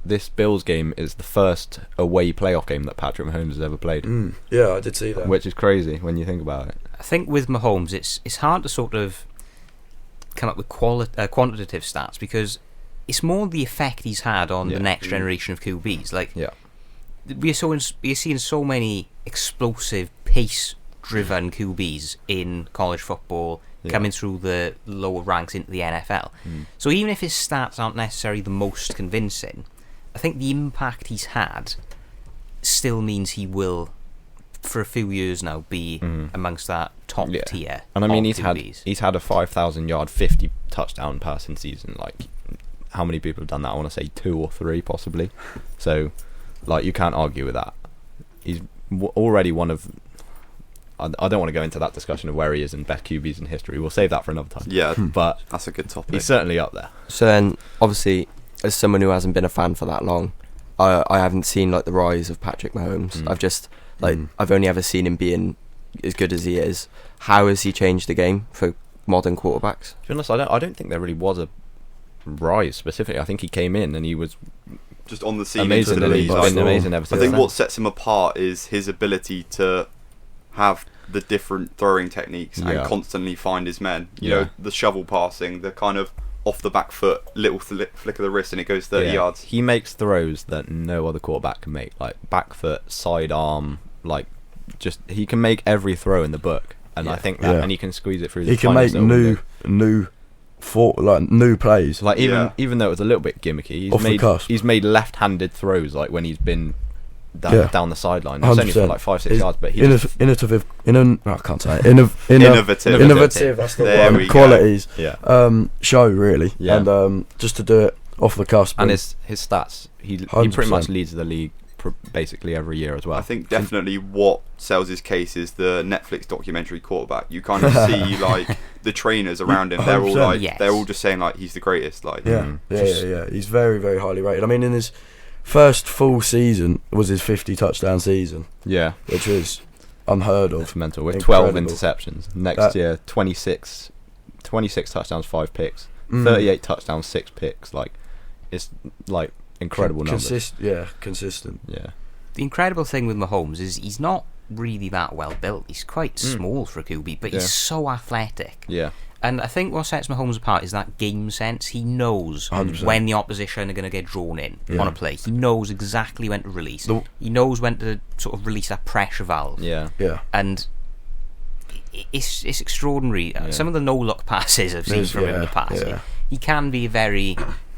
B: this Bills game is the first away playoff game that Patrick Mahomes has ever played.
E: Yeah, I did see that.
B: Which is crazy when you think about it.
D: I think with Mahomes, it's hard to sort of come up with quantitative stats, because it's more the effect he's had on the next generation of QBs. Like, we're seeing so many explosive, pace-driven QBs in college football coming through the lower ranks into the NFL. So even if his stats aren't necessarily the most convincing, I think the impact he's had still means he will, for a few years now, be amongst that top tier.
B: And I mean,
D: he's
B: had a 5,000-yard, 50 touchdown passing season. Like, how many people have done that? I want to say 2 or 3 possibly. So, like, you can't argue with that. He's already one of. I don't want to go into that discussion of where he is in best QBs in history. We'll save that for another time.
A: Yeah,
B: but
A: that's a good topic.
B: He's certainly up there.
C: So then, obviously, as someone who hasn't been a fan for that long, I haven't seen like the rise of Patrick Mahomes. I've just I've only ever seen him being as good as he is. How has he changed the game for modern quarterbacks?
B: To be honest, I don't think there really was a rise specifically. I think he came in and he was
A: just on the scene.
B: Amazing ever since
A: I think what sets him apart is his ability to have the different throwing techniques and constantly find his men. You know, the shovel passing, the kind of off the back foot, little flick of the wrist, and it goes 30 yards.
B: He makes throws that no other quarterback can make, like back foot, side arm, like he can make every throw in the book, and I think that, and he can squeeze it through.
E: He can make new plays.
B: Like even though it was a little bit gimmicky, he's made left-handed throws like when he's been down the sideline. It's only for like 5-6 yards, but he
E: innovative. I can't say it.
A: Innovative.
E: That's the one. Qualities.
B: Yeah.
E: Show really, and just to do it off the cusp.
B: And his stats, he pretty much leads the league basically every year as well.
A: I think definitely what sells his case is the Netflix documentary Quarterback. You kind of see like the trainers around him. They're all like they're all just saying like he's the greatest. Like
E: yeah. He's very, very highly rated. I mean, in his first full season was his 50 touchdown season.
B: Yeah,
E: which was unheard of.
B: It's mental. With 12 interceptions. Next year, 26 touchdowns, 5 picks, 38 touchdowns, 6 picks. Like it's like incredible numbers.
E: Consistent.
B: Yeah.
D: The incredible thing with Mahomes is he's not really that well built. He's quite small for a QB, but he's so athletic.
B: Yeah.
D: And I think what sets Mahomes apart is that game sense. He knows
E: 100%.
D: when the opposition are going to get drawn in on a play. He knows exactly when to release. He knows when to sort of release that pressure valve.
B: Yeah.
D: And it's extraordinary. Some of the no-look passes I've seen from him in the past. He can be very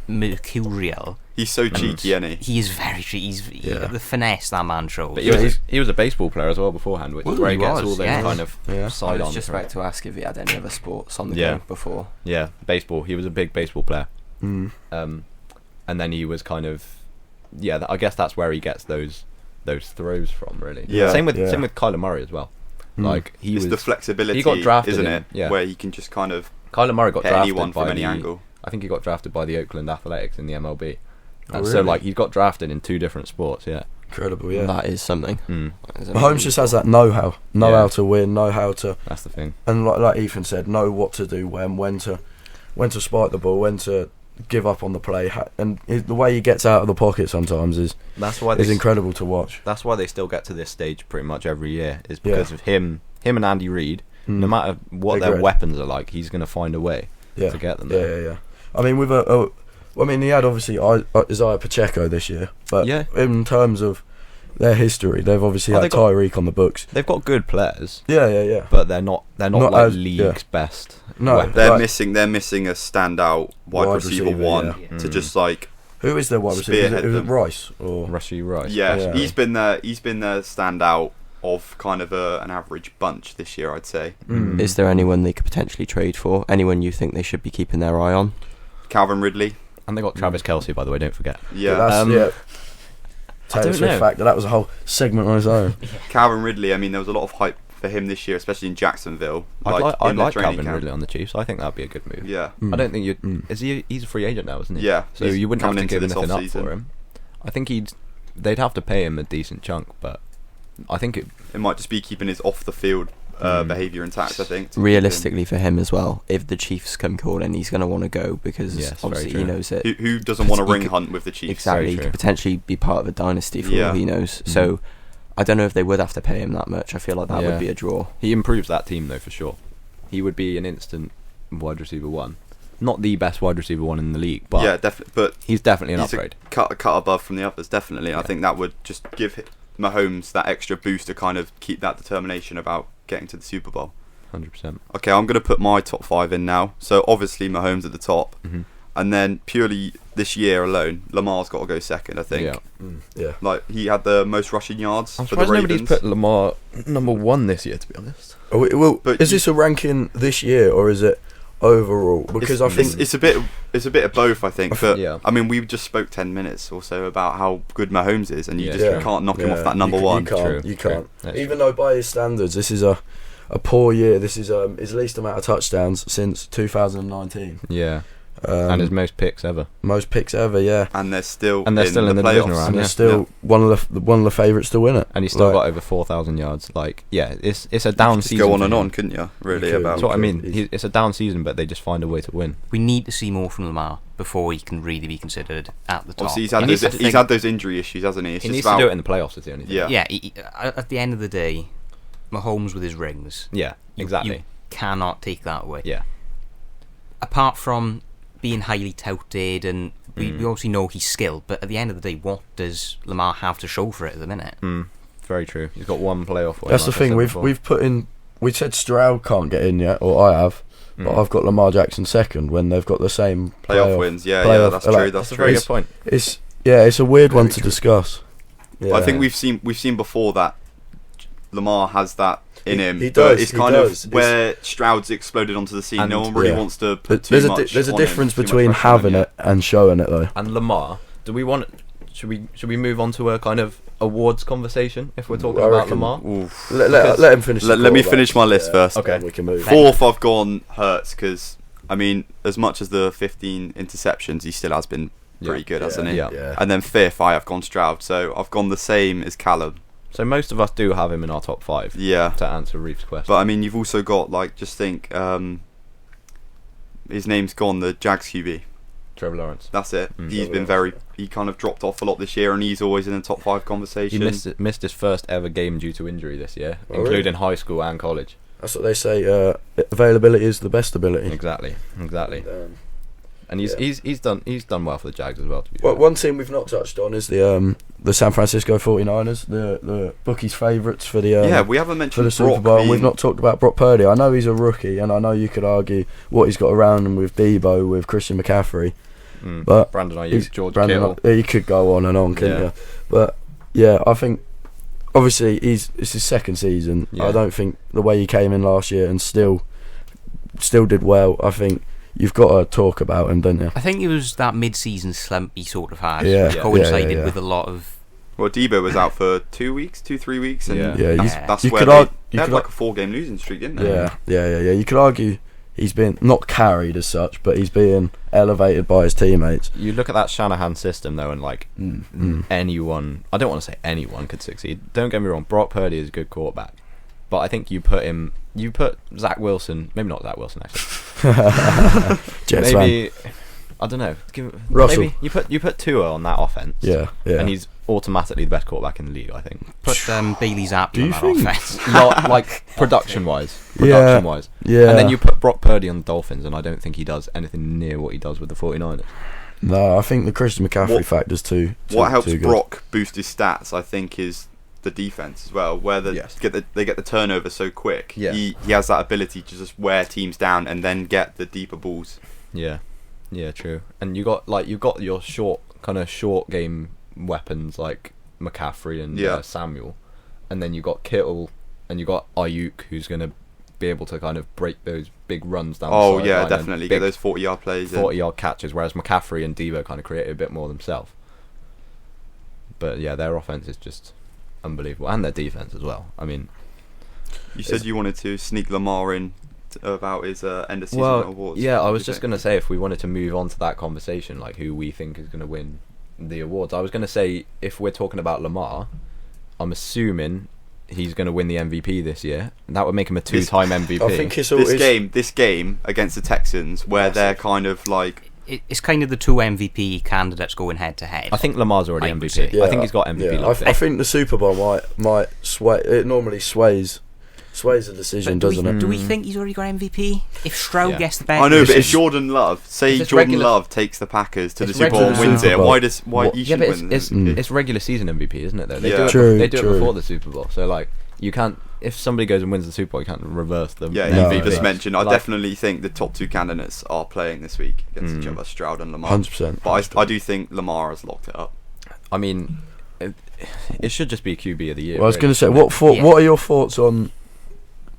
D: mercurial.
A: He's so cheeky, isn't he?
D: He is very cheeky. The finesse that man shows.
B: But he was a baseball player as well beforehand, which is where he gets all those kind of side on.
C: I was just about to ask if he had any other sports on the go before.
B: Yeah, baseball. He was a big baseball player. And then he was kind of I guess that's where he gets those throws from, really.
A: Yeah.
B: Same with Kyler Murray as well. Like
A: it's the flexibility,
B: he got drafted,
A: isn't it? Yeah. Where he can just kind of
B: Kyler Murray got drafted
A: anyone from any angle.
B: I think he got drafted by the Oakland Athletics in the MLB. And so like he got drafted in 2 different sports. Yeah,
E: incredible. Yeah,
C: that is something.
E: Mahomes just has that know-how to win, know how to.
B: That's the thing.
E: And like Ethan said, know what to do when to spike the ball, when to give up on the play, and the way he gets out of the pocket sometimes is incredible to watch.
B: That's why they still get to this stage pretty much every year, is because of him and Andy Reid. No matter what their weapons are like, he's going to find a way to get them there.
E: Yeah. I mean, he had obviously Isaiah Pacheco this year, but in terms of their history, they've obviously had Tyreek on the books.
B: They've got good players.
E: Yeah.
B: But they're not like league's best.
E: No,
B: weapons.
A: They're missing a standout wide receiver one to just like.
E: Who is their wide receiver? Is it Rice or
B: Rashee Rice?
A: Yeah, he's been the standout of kind of an average bunch this year, I'd say.
C: Is there anyone they could potentially trade for? Anyone you think they should be keeping their eye on?
A: Calvin Ridley.
B: And they got Travis Kelce, by the way, don't forget.
E: Yeah. Taylor Swift factor. That was a whole segment on its own.
A: Calvin Ridley, I mean, there was a lot of hype for him this year, especially in Jacksonville.
B: I'd like Calvin Ridley on the Chiefs. I think that'd be a good move.
A: Yeah.
B: I don't think he's a free agent now, isn't he?
A: Yeah.
B: So you wouldn't have to give anything up for him. I think they'd have to pay him a decent chunk, but I think it
A: might just be keeping his off the field behaviour intact, I think.
C: Realistically for him as well, if the Chiefs come calling, he's going to want to go because obviously he knows it.
A: Who doesn't want a ring hunt with the Chiefs?
C: Exactly, he could potentially be part of a dynasty for all he knows. So I don't know if they would have to pay him that much. I feel like that would be a draw.
B: He improves that team though, for sure. He would be an instant wide receiver one. Not the best wide receiver one in the league, but
A: definitely. But
B: he's definitely an upgrade.
A: A cut above from the others, definitely. I think that would just give Mahomes that extra boost to kind of keep that determination about getting to the Super Bowl.
B: 100%.
A: Okay, I'm going to put my top 5 in now. So obviously Mahomes at the top, and then purely this year alone, Lamar's got to go second, I think.
E: Yeah.
A: Like he had the most rushing yards
B: I'm
A: for the
B: surprised
A: Ravens.
B: nobody's put Lamar number 1 this year, to be honest.
E: Is this a ranking this year or is it overall? Because I think
A: it's a bit of both, I think. But I mean, we just spoke 10 minutes or so about how good Mahomes is, and you can't knock him off that number one.
E: You can't. Even though by his standards, this is a poor year. This is his least amount of touchdowns since 2019.
B: Yeah. And his most picks ever.
A: Yeah. And they're still in the
B: divisional round.
E: And they're still one of the favourites to win it.
B: And he's still got over 4,000 yards. Like, it's a down season.
A: Go on and on, couldn't you? Really,
B: that's what I mean. It's a down season, but they just find a way to win.
D: We need to see more from Lamar before he can really be considered at the top.
A: Obviously, he's had those injury issues, hasn't he?
B: He needs to do it in the playoffs, is the only thing.
D: Yeah. At the end of the day, Mahomes with his rings.
B: Yeah, exactly.
D: You cannot take that away.
B: Yeah.
D: Apart from being highly touted, and we obviously know he's skilled, but at the end of the day, what does Lamar have to show for it at the minute?
B: very true. He's got one playoff win.
E: That's the thing. We've put in. We said Stroud can't get in yet, or I have. But I've got Lamar Jackson second when they've got the same
A: playoff wins. Yeah, that's true. That's
B: a very good point.
E: It's a weird one to discuss. Yeah.
A: I think we've seen before that Lamar has that in him.
E: He does.
A: It's kind of where Stroud's exploded onto the scene. No one really wants to put too much.
E: There's a difference between having it and showing it, though.
B: And Lamar, do we want? Should we move on to a kind of awards conversation if we're talking about Lamar?
E: Let him finish.
A: Let me finish my list first.
B: Okay.
E: We can move.
A: Fourth, I've gone Hurts because I mean, as much as the 15 interceptions, he still has been pretty good, hasn't he?
B: Yeah.
A: And then fifth, I have gone Stroud, so I've gone the same as Callum.
B: So most of us do have him in our top 5.
A: Yeah.
B: To answer Reef's question.
A: But I mean, you've also got just think, his name's gone, the Jags QB.
B: Trevor Lawrence.
A: That's it. He's been he kind of dropped off a lot this year, and he's always in the top 5 conversation.
B: He missed his first ever game due to injury this year, including high school and college.
E: That's what they say. Availability is the best ability.
B: Exactly. And he's done well for the Jags as well. To be
E: well,
B: fair.
E: one team we've not touched on is the San Francisco 49ers, the bookies' favourites for the
A: we haven't mentioned
E: for the Super Bowl. And we've not talked about Brock Purdy. I know he's a rookie, and I know you could argue what he's got around him with Debo, with Christian McCaffrey, but
B: Brandon Ayuk, George Kittle.
E: He could go on and on, couldn't you? But yeah, I think obviously it's his second season.
B: Yeah.
E: I don't think the way he came in last year and still did well. I think you've got to talk about him, don't you?
D: I think it was that mid-season slump he sort of had,
E: Yeah.
D: which coincided
E: Yeah.
D: with a lot of...
A: Well, Debo was out for 3 weeks, and that's
E: you
A: where
E: could
A: they had like a 4-game losing streak, didn't they?
E: Yeah. You could argue he's been not carried as such, but he's being elevated by his teammates.
B: You look at that Shanahan system though, and anyone, I don't want to say anyone could succeed. Don't get me wrong, Brock Purdy is a good quarterback, but I think you put Zach Wilson, maybe not Zach Wilson actually. Maybe I don't know.
E: Russell.
B: Maybe you put Tua on that offense.
E: Yeah.
B: And he's automatically the best quarterback in the league, I think.
D: Put Bailey Zappi on that offense.
B: Not like production wise.
E: Yeah.
B: And then you put Brock Purdy on the Dolphins, and I don't think he does anything near what he does with the 49ers.
E: No, I think the Christian McCaffrey factor's too.
A: What helps
E: too good.
A: Brock boost his stats, I think, is the defense as well, where they get the turnover so quick.
B: Yeah.
A: He has that ability to just wear teams down and then get the deeper balls.
B: Yeah, true. And you got your short game weapons like McCaffrey and Samuel, and then you got Kittle and you got Ayuk, who's going to be able to kind of break those big runs down.
A: Oh
B: the
A: yeah, definitely get those 40-yard plays,
B: 40-yard catches. Whereas McCaffrey and Debo kind of created a bit more themselves. But yeah, their offense is just unbelievable, and their defense as well. I mean,
A: you said you wanted to sneak Lamar in about his end of season awards.
B: Yeah, I was just going to say, if we wanted to move on to that conversation, like who we think is going to win the awards, I was going to say, if we're talking about Lamar, I'm assuming he's going to win the MVP this year. That would make him a 2-time MVP.
E: I think
A: this game against the Texans, where they're kind of like...
D: It's kind of the 2 MVP candidates going head to head.
B: I think Lamar's already MVP.
E: Yeah,
B: I think he's got MVP.
E: Yeah, I think the Super Bowl might sway. It normally sways the decision, doesn't it?
D: Do we think he's already got MVP? If Stroud gets the best,
A: I know, but if Jordan Love, Love takes the Packers to the Super Bowl and wins it, why he should win?
B: It's regular season MVP, isn't it? Though they do it before the Super Bowl, so like you can't. If somebody goes and wins the Super Bowl, you can't reverse them.
A: Yeah, MVP just mentioned. I definitely think the top 2 candidates are playing this week against each other, Stroud and Lamar.
E: 100%.
A: But I do think Lamar has locked it up.
B: I mean, it should just be QB of the year.
E: Well, I was going to say, what are your thoughts on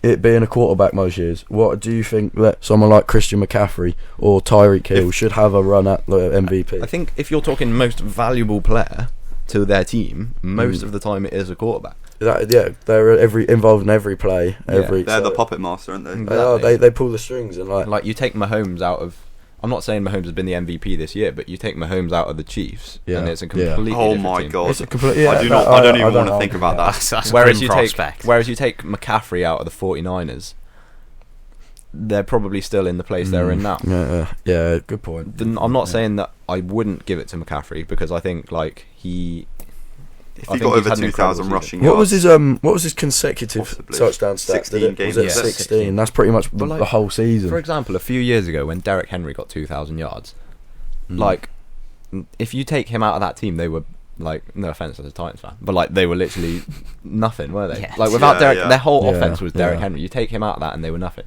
E: it being a quarterback most years? What do you think that someone like Christian McCaffrey or Tyreek Hill should have a run at the MVP?
B: I think if you're talking most valuable player to their team, most of the time it is a quarterback.
E: They're involved in every play.
A: They're the puppet master, aren't they?
E: Exactly. They pull the strings and
B: like you take Mahomes out of. I'm not saying Mahomes has been the MVP this year, but you take Mahomes out of the Chiefs, and it's a completely different team.
A: God!
E: It's a complete,
A: I don't even want to think about that.
D: That's
B: whereas you take McCaffrey out of the 49ers, they're probably still in the place they're in now.
E: Yeah, good point.
B: I'm not saying that I wouldn't give it to McCaffrey, because I think like he.
A: If he got over 2,000 rushing
E: yards. What was his consecutive touchdown stat?
A: 16 games.
E: Was it 16? That's pretty much the whole season.
B: For example, a few years ago when Derrick Henry got 2,000 yards, like if you take him out of that team, they were Like, no offense to the Titans fan, but like they were literally nothing, were they?
D: Yeah.
B: Like without Derek,
A: yeah.
B: their whole
E: Yeah,
B: offense was Derrick
E: yeah.
B: Henry. You take him out of that, and they were nothing.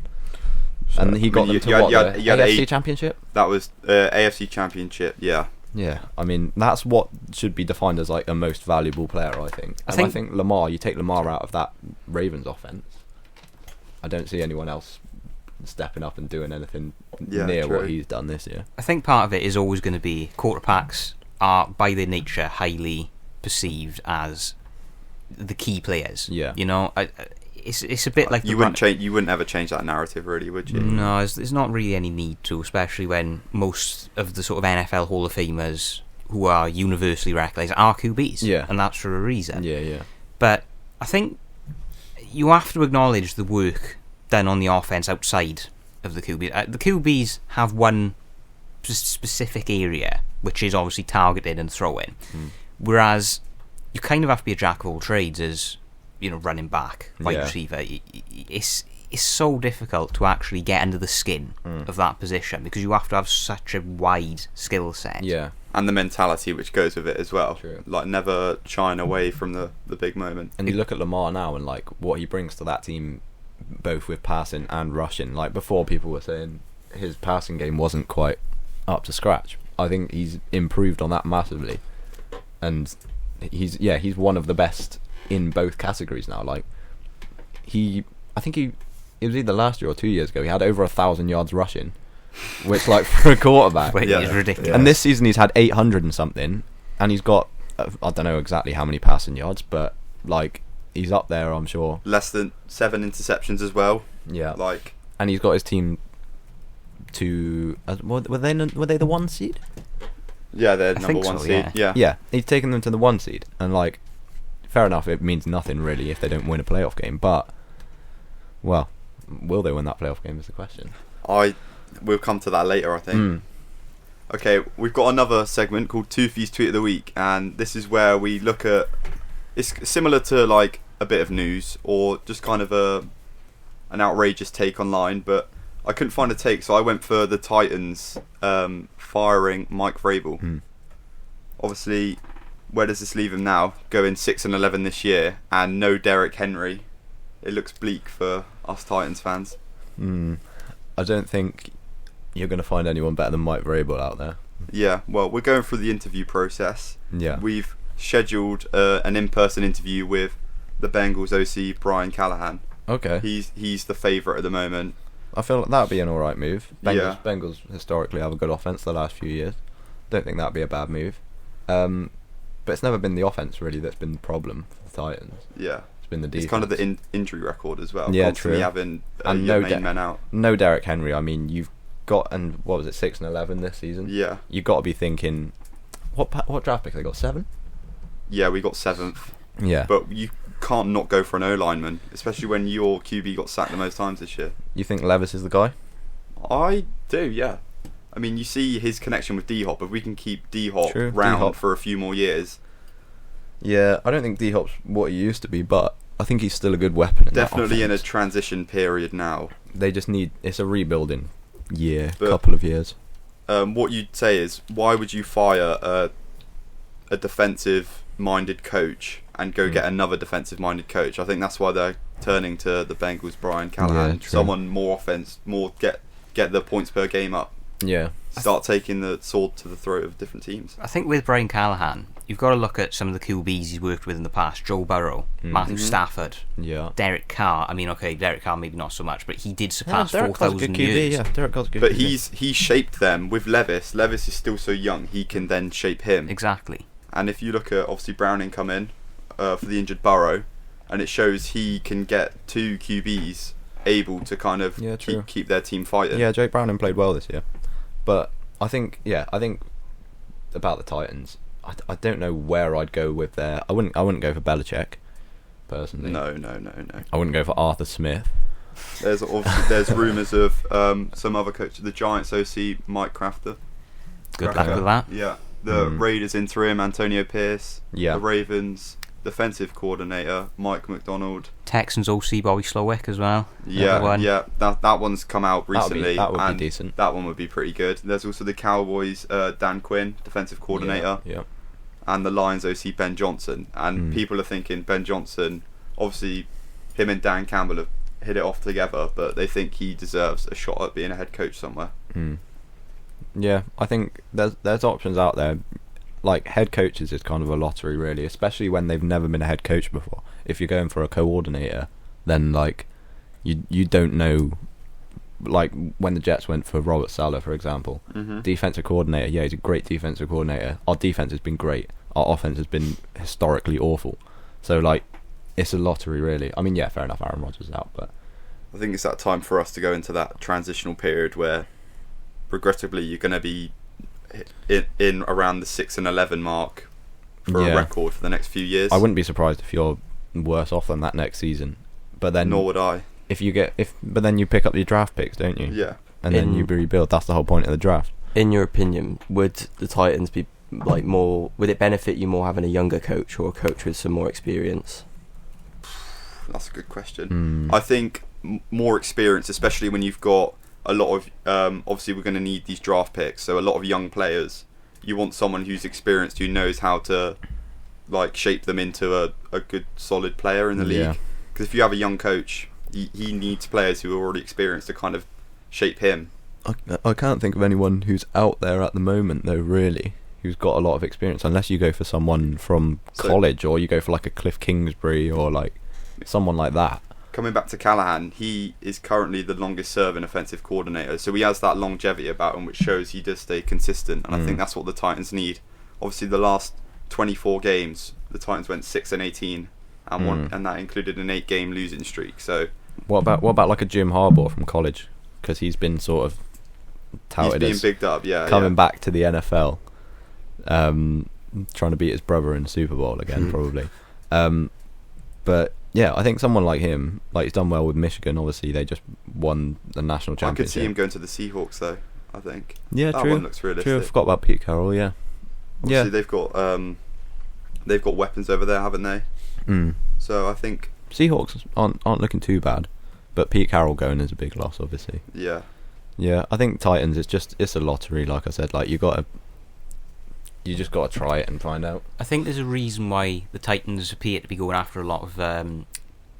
E: So,
B: And he got them to what, the AFC Championship?
A: That was AFC Championship. Yeah.
B: Yeah, I mean that's what should be defined as like a most valuable player. I think.
D: I
B: I think Lamar. You take Lamar out of that Ravens offense. I don't see anyone else stepping up and doing anything near
A: true.
B: what he's done this year.
D: I think part of it is always going to be quarterbacks are by their nature highly perceived as the key players.
B: Yeah.
D: You know, it's a bit like
A: You wouldn't change. You wouldn't ever change that narrative, really, would you?
D: No, there's not really any need to, especially when most of the sort of NFL Hall of Famers who are universally recognised are QBs.
B: Yeah.
D: And that's for a reason.
B: Yeah.
D: But I think you have to acknowledge the work done on the offense outside of the QBs. The QBs have one specific area, which is obviously targeted and throwing. Whereas you kind of have to be a jack of all trades as, you know, running back, wide receiver. It's so difficult to actually get under the skin of that position because you have to have such a wide skill set.
B: Yeah.
A: And the mentality which goes with it as well.
B: True.
A: Like never shying away from the big moment.
B: And you look at Lamar now and like what he brings to that team, both with passing and rushing. Like before, people were saying his passing game wasn't quite up to scratch. I think he's improved on that massively, and he's one of the best in both categories now. Like I think it was either last year or 2 years ago. He had over 1,000 yards rushing, which like for a quarterback,
D: It's ridiculous.
B: And this season he's had 800 and something, and he's got I don't know exactly how many passing yards, but like he's up there, I'm sure.
A: Less than 7 interceptions as well.
B: Yeah,
A: Like,
B: and he's got his team to were they the 1 seed?
A: yeah, they're
D: I
A: number
D: think
A: 1
D: so,
A: seed. Yeah.
B: Yeah, he's taken them to the 1 seed, and like, fair enough, it means nothing really if they don't win a playoff game. But, well, will they win that playoff game is the question.
A: We'll come to that later, I think. Okay, we've got another segment called Toofy's Tweet of the Week, and this is where we look at. It's similar to like a bit of news or just kind of an outrageous take online, but I couldn't find a take, so I went for the Titans firing Mike Vrabel. Obviously, where does this leave him now? Going 6-11 this year, and no Derrick Henry. It looks bleak for us Titans fans.
B: I don't think you're going to find anyone better than Mike Vrabel out there.
A: Yeah, well, we're going through the interview process.
B: Yeah.
A: We've scheduled an in-person interview with the Bengals OC Brian Callahan.
B: Okay.
A: He's the favourite at the moment.
B: I feel like that'd be an alright move.
A: Yeah.
B: Bengals historically have a good offense the last few years. Don't think that'd be a bad move. But it's never been the offense really that's been the problem for the Titans.
A: Yeah.
B: It's been the defense.
A: It's kind of the injury record as well.
B: Yeah,
A: Constantly
B: true.
A: having
B: And
A: your
B: no
A: main men out.
B: No Derrick Henry. I mean, you've got, and what was it, 6-11 this season?
A: Yeah.
B: You've got to be thinking, what draft pick have they got? 7?
A: Yeah, we got 7th.
B: Yeah.
A: But you can't not go for an O-lineman, especially when your QB got sacked the most times this year.
B: You think Levis is the guy?
A: I do, yeah. I mean, you see his connection with D-Hop. If we can keep D-Hop
B: True,
A: round
B: D-Hop.
A: for a few more years,
B: Yeah, I don't think D-Hop's what he used to be, but I think he's still a good weapon.
A: definitely in a
B: offense.
A: transition period now.
B: They just need, it's a rebuilding year,
A: But-
B: couple of years.
A: What you'd say is, why would you fire a defensive-minded coach and go get another defensive-minded coach? I think that's why they're turning to the Bengals' Brian Callahan.
B: Yeah, true.
A: Someone more offense, more get the points per game up.
B: Yeah.
A: Start taking the sword to the throat of different teams.
D: I think with Brian Callahan, you've got to look at some of the QBs he's worked with in the past. Joe Burrow, Matthew Stafford,
B: Yeah.
D: Derek Carr. I mean, okay, Derek Carr maybe not so much, but he did surpass
B: Derek Carr's a good
D: 4,000
B: QB,
D: years.
B: yeah. Derek Carr's a good
A: But
B: QB.
A: he shaped them with Levis. Levis is still so young; he can then shape him.
D: Exactly.
A: And if you look at obviously Browning come in for the injured Burrow, and it shows he can get 2 QBs able to kind of
B: Yeah, true.
A: keep their team fighting.
B: Yeah, Jake Browning played well this year. But I think about the Titans, I don't know where I'd go with their. I wouldn't go for Belichick, personally.
A: No.
B: I wouldn't go for Arthur Smith.
A: There's rumours of some other coach, the Giants OC Mike Crafter.
D: Good luck with that.
A: Yeah, the Raiders interim Antonio Pierce.
B: Yeah.
A: The Ravens defensive coordinator Mike McDonald.
D: Texans OC Bobby Slowick as well.
A: Yeah,
D: Another one.
A: yeah. That one's come out recently.
B: That would be
A: and
B: decent.
A: That one would be pretty good. There's also the Cowboys Dan Quinn, defensive coordinator.
B: Yeah.
A: and the Lions OC Ben Johnson, and people are thinking Ben Johnson, obviously him and Dan Campbell have hit it off together, but they think he deserves a shot at being a head coach somewhere.
B: Yeah, I think there's options out there. Like, head coaches is kind of a lottery, really, especially when they've never been a head coach before. If you're going for a coordinator, then like you don't know. Like when the Jets went for Robert Saleh, for example, defensive coordinator. Yeah, he's a great defensive coordinator. Our defense has been great. Our offense has been historically awful. So like, it's a lottery, really. I mean, yeah, fair enough. Aaron Rodgers is out, but
A: I think it's that time for us to go into that transitional period where, regrettably, you're going to be in around the 6-11 mark for a record for the next few years.
B: I wouldn't be surprised if you're worse off than that next season. But then,
A: nor would I.
B: But then you pick up your draft picks, don't you?
A: Yeah.
B: And then you rebuild. That's the whole point of the draft.
C: In your opinion, would the Titans be like more? Would it benefit you more having a younger coach or a coach with some more experience?
A: That's a good question. I think more experience, especially when you've got a lot of. Obviously, we're going to need these draft picks, so a lot of young players. You want someone who's experienced, who knows how to like shape them into a good, solid player in the league. Because if you have a young coach, he needs players who are already experienced to kind of shape him.
B: I can't think of anyone who's out there at the moment, though, really, who's got a lot of experience, unless you go for someone from college, or you go for like a Cliff Kingsbury, or like someone like that.
A: Coming back to Callahan, he is currently the longest serving offensive coordinator, so he has that longevity about him, which shows he does stay consistent, and I think that's what the Titans need. Obviously, the last 24 games, the Titans went 6-18, and won, and that included an 8-game losing streak. So
B: what about like a Jim Harbaugh from college? Because he's been sort of touted
A: as bigged up,
B: coming back to the NFL, trying to beat his brother in the Super Bowl again, probably. But yeah, I think someone like him, like he's done well with Michigan. Obviously, they just won the national championship.
A: I could see him going to the Seahawks, though. I think.
B: Yeah,
A: that
B: true.
A: One looks realistic.
B: True. I forgot about Pete Carroll. Yeah.
A: Obviously, they've got weapons over there, haven't they? So I think
B: Seahawks aren't looking too bad, but Pete Carroll going is a big loss, obviously.
A: Yeah.
B: Yeah, I think Titans. It's a lottery, like I said. Like you just got to try it and find out.
D: I think there's a reason why the Titans appear to be going after a lot of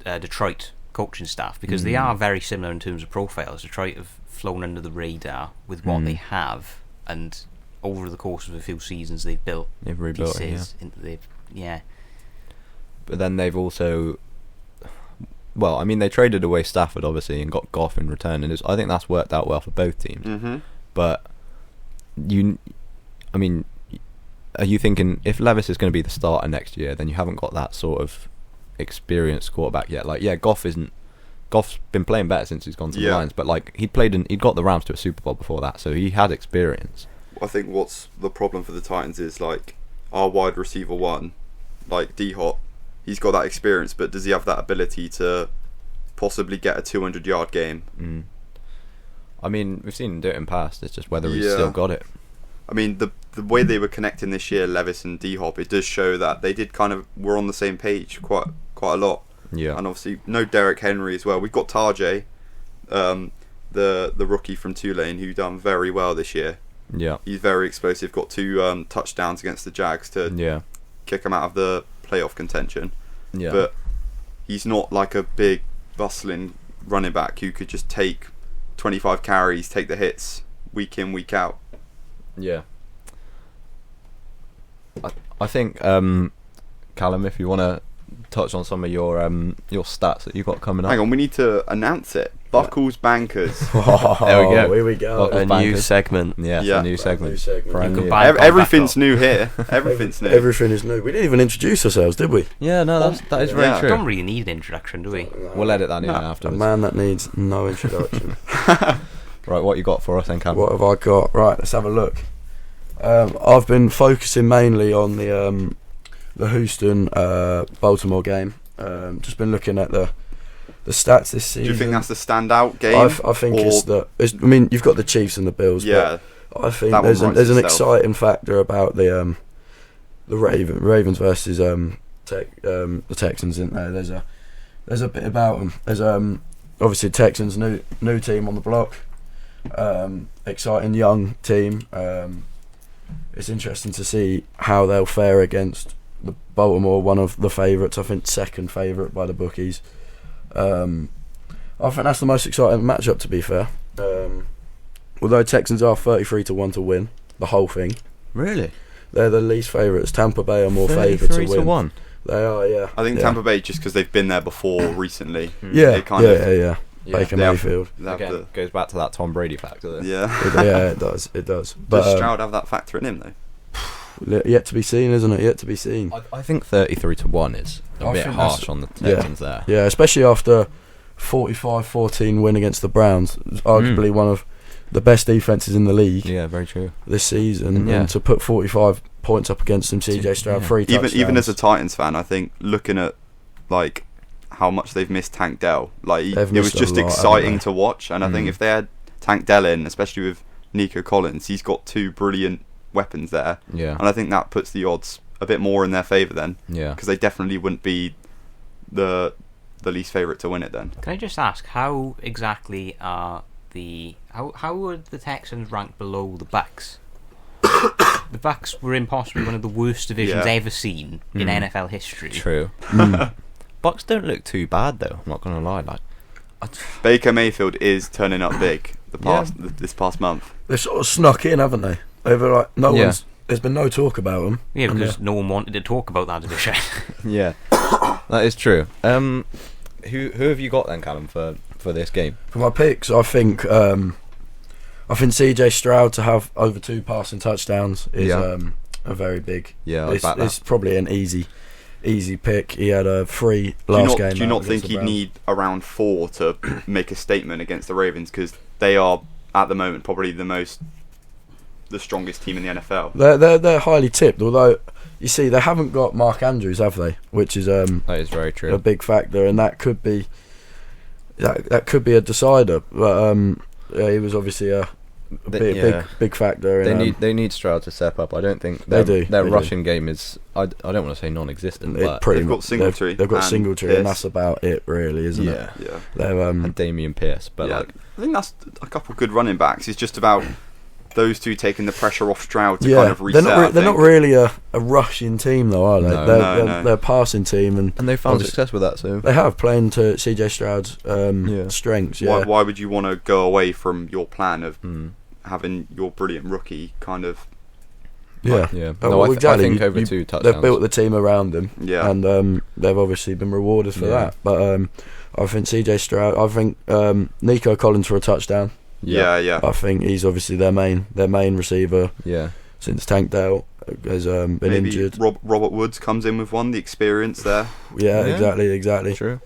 D: Detroit coaching staff, because they are very similar in terms of profiles. Detroit have flown under the radar with what they have, and over the course of a few seasons they've rebuilt pieces into But
B: then they've also, well, I mean, they traded away Stafford obviously and got Goff in return, and I think that's worked out well for both teams. But are you thinking if Levis is going to be the starter next year, then you haven't got that sort of experienced quarterback yet? Like, yeah, Goff's been playing better since he's gone to the Lions, but like he'd got the Rams to a Super Bowl before that, so he had experience.
A: I think what's the problem for the Titans is like our wide receiver one, like D-Hop, he's got that experience, but does he have that ability to possibly get a 200-yard game?
B: I mean, we've seen him do it in past. It's just whether he's still got it.
A: I mean, the way they were connecting this year, Levis and D-Hop, it does show that they did were on the same page quite a lot.
B: Yeah.
A: And obviously, no Derrick Henry as well. We've got Tajay, the rookie from Tulane, who done very well this year.
B: Yeah.
A: He's very explosive. Got 2 touchdowns against the Jags to kick him out of the playoff contention.
B: Yeah.
A: But he's not like a big, bustling running back who could just take 25 carries, take the hits week in, week out.
B: Yeah. I think, Callum, if you want to touch on some of your stats that you've got coming up.
A: Hang on, we need to announce it. Buckles Bankers.
B: There we go.
E: Here we go.
C: A new segment.
B: Yeah, a new segment.
A: Everything's new here. Everything's new.
E: Everything is new. We didn't even introduce ourselves, did we?
B: Yeah, no, that is very true.
D: We don't really need an introduction, do we?
B: We'll edit that in afterwards.
E: A man that needs no introduction.
B: Right, what you got for us then, Callum?
E: What have I got? Right, let's have a look. I've been focusing mainly on the Houston Baltimore game. Just been looking at the stats this season.
A: Do you think that's the standout game?
E: I think I mean, you've got the Chiefs and the Bills.
A: Yeah.
E: But I think there's an exciting factor about the Ravens versus the Texans, isn't there? There's a bit about them. There's obviously Texans new team on the block. Exciting young team. it's interesting to see how they'll fare against the Baltimore, one of the favourites. I think second favourite by the bookies. I think that's the most exciting matchup, to be fair. Although Texans are 33-1 to win the whole thing.
B: Really?
E: They're the least favourites. Tampa Bay are more favoured to win.
B: 33-1.
E: They are, yeah.
A: I think Tampa Bay, just because they've been there before recently.
E: Yeah,
B: Yeah.
E: Baker Mayfield.
B: Again, goes back to that Tom Brady factor.
A: Yeah.
E: It does. But,
A: does Stroud have that factor in him, though?
E: Yet to be seen, isn't it? Yet to be seen.
B: I think 33-1 is a bit harsh on the Texans there.
E: Yeah, especially after 45-14 win against the Browns. Arguably one of the best defences in the league.
B: Yeah, very true.
E: This season. And to put 45 points up against them, CJ Stroud, 3 touchdowns.
A: Even as a Titans fan, I think looking at like how much they've missed Tank Dell, like it was just exciting to watch. And I think if they had Tank Dell in, especially with Nico Collins, he's got 2 brilliant weapons there.
B: Yeah.
A: And I think that puts the odds a bit more in their favour then.
B: Yeah.
A: Because they definitely wouldn't be the least favourite to win it then.
D: Can I just ask, how exactly are how were the Texans ranked below the Bucks? The Bucks were in possibly one of the worst divisions ever seen in NFL history.
B: True. Bucks don't look too bad though. I'm not gonna lie.
A: Baker Mayfield is turning up big this past month.
E: They've sort of snuck in, haven't they? There's been no talk about them.
D: Yeah, because no one wanted to talk about that division.
B: Yeah, that is true. Who have you got then, Callum, for this game?
E: For my picks, I think CJ Stroud to have over 2 passing touchdowns is a very big.
B: Yeah,
E: it's probably an easy pick. He had a 3 last game.
A: Do you not think he'd need around 4 to make a statement against the Ravens, because they are at the moment probably the strongest team in the NFL?
E: They're highly tipped, although you see they haven't got Mark Andrews, have they? Which is that
B: is very true.
E: A big factor, and that could be a decider. But he was obviously a big factor.
B: They need Stroud to step up. I don't think their rushing game is. I don't want to say non-existent, but
A: they've got Singletary.
E: They've got Singletary, and that's about it, really, isn't it?
A: Yeah.
B: And Damian Pierce, but
A: I think that's a couple of good running backs. It's just about those two taking the pressure off Stroud to kind of reset.
E: They're not really a rushing team, though, are they?
B: No.
E: They're a passing team, and
B: they found success with that. So
E: they have, playing to CJ Stroud's strengths. Yeah.
A: Why would you want to go away from your plan of having your brilliant rookie kind of?
B: I think over 2 touchdowns.
E: They've built the team around him, and they've obviously been rewarded for that. But I think CJ Stroud. I think Nico Collins for a touchdown.
A: Yeah.
E: I think he's obviously their main receiver.
B: Yeah.
E: Since Tank Dell has been injured.
A: Robert Woods comes in with the experience there.
E: Yeah, exactly.
B: True.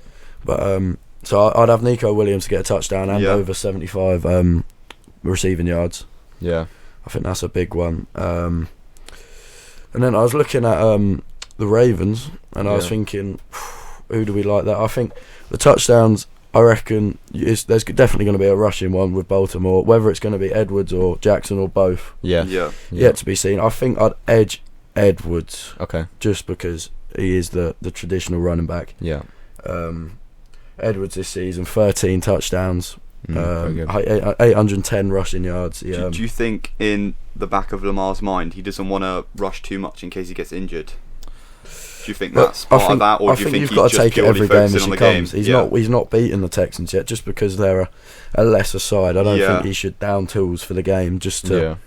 E: But so I'd have Nico Williams to get a touchdown and over 75 receiving yards.
B: Yeah.
E: I think that's a big one. And then I was looking at the Ravens, and I was thinking, who do we like there? I think the touchdowns, I reckon there's definitely going to be a rushing one with Baltimore. Whether it's going to be Edwards or Jackson or both, yet to be seen. I think I'd edge Edwards, just because he is the traditional running back.
B: Yeah.
E: Edwards this season, 13 touchdowns, 810 rushing yards.
A: Do you think in the back of Lamar's mind he doesn't want to rush too much in case he gets injured? Do you think that's part of that, or do you think
E: you've got to take it every game as it comes?
A: Game?
E: He's not beaten the Texans yet, just because they're a lesser side. I don't think he should down tools for the game just to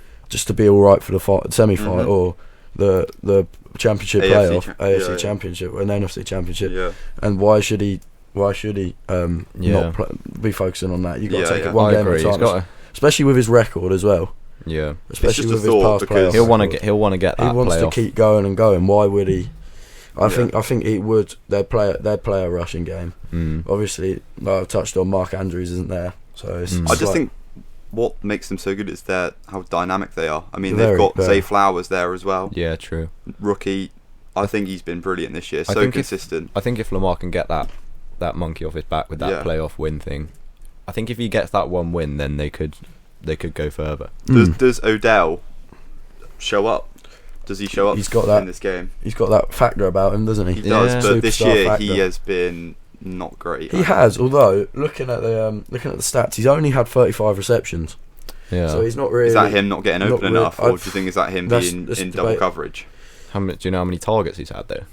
E: be all right for the semi-final or the championship playoff, AFC championship and NFC championship.
A: Yeah.
E: And why should he not be focusing on that? You've got to take it one game at a time, especially with his record as well.
B: Yeah,
E: especially with his past playoffs.
B: He'll want to get that.
E: He wants
B: playoff.
E: to keep going and going. Why would he? I think he would. They'd play a rushing game. Obviously, I've touched on Mark Andrews isn't there, so
A: I just think what makes them so good is how dynamic they are. I mean, they've got Zay Flowers there as well.
B: Yeah, true.
A: Rookie, I think he's been brilliant this year. Consistent.
B: I think if Lamar can get that monkey off his back with that playoff win thing, I think if he gets that one win, then they could go further.
A: Does Odell show up? Does he show up in this game?
E: He's got that factor about him, doesn't he?
A: He does, but this year he has been not great.
E: He has, although looking at the stats, he's only had 35 receptions.
B: Yeah.
E: So he's not really.
A: Is that him not getting open enough, or do you think is that him being in double coverage?
B: Do you know how many targets he's had though?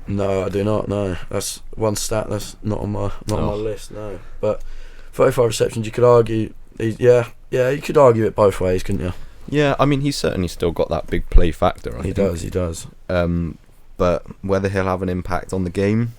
E: No, I do not. No, that's one stat that's not on my list. No, but 35 receptions. You could argue. You could argue it both ways, couldn't you?
B: Yeah, I mean he's certainly still got that big play factor.
E: He does.
B: But whether he'll have an impact on the game,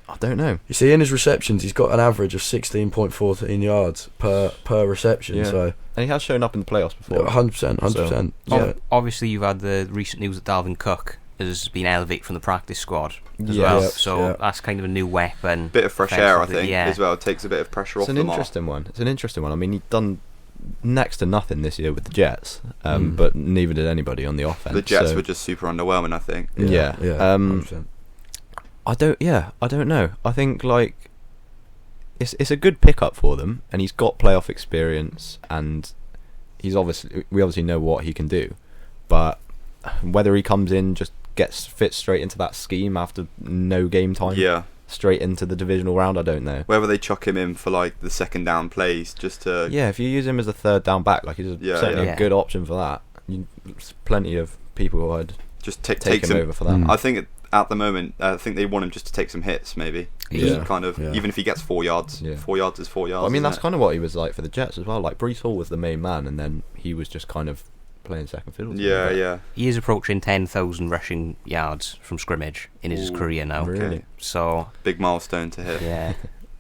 B: I don't know.
E: You see, in his receptions, he's got an average of 16.14 yards per reception.
B: Yeah.
E: So,
B: and he has shown up in the playoffs before.
E: 100%.
D: So, obviously, you've had the recent news that Dalvin Cook has been elevated from the practice squad as well.
E: Yep,
D: so that's kind of a new weapon.
A: Bit of fresh air, I think, as well. It takes a bit of pressure off the mark.
B: It's an interesting one. I mean, he's done next to nothing this year with the Jets, but neither did anybody on the offense.
A: The Jets were just super underwhelming, I think.
E: Yeah. 100%.
B: I don't know. I think like it's a good pickup for them, and he's got playoff experience, and we obviously know what he can do, but whether he comes in just fits straight into that scheme after no game time, straight into the divisional round, I don't know.
A: Whether they chuck him in for like the second down plays just to
B: if you use him as a third down back, like he's certainly a good option for that. There's plenty of people who I'd
A: just
B: take him over for that.
A: I think at the moment, I think they want him just to take some hits, maybe. Just kind of, even if he gets 4 yards, 4 yards is 4 yards.
B: Well, I mean, that's kind of what he was like for the Jets as well. Like Breece Hall was the main man, and then he was just kind of playing second fiddle.
D: He is approaching 10,000 rushing yards from scrimmage in his career now.
B: Really?
D: So
A: big milestone to hit.
D: Yeah.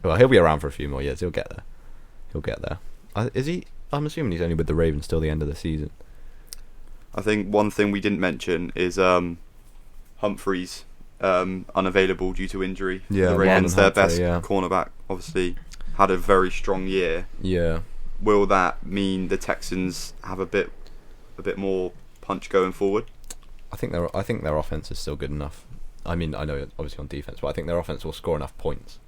B: Well, he'll be around for a few more years. He'll get there. Is he? I'm assuming he's only with the Ravens till the end of the season.
A: I think one thing we didn't mention is Humphreys unavailable due to injury.
B: Yeah,
A: the Ravens, their best cornerback, obviously had a very strong year.
B: Yeah.
A: Will that mean the Texans have a bit more punch going forward?
B: I think their offense is still good enough. I mean, I know obviously on defense, but I think their offense will score enough points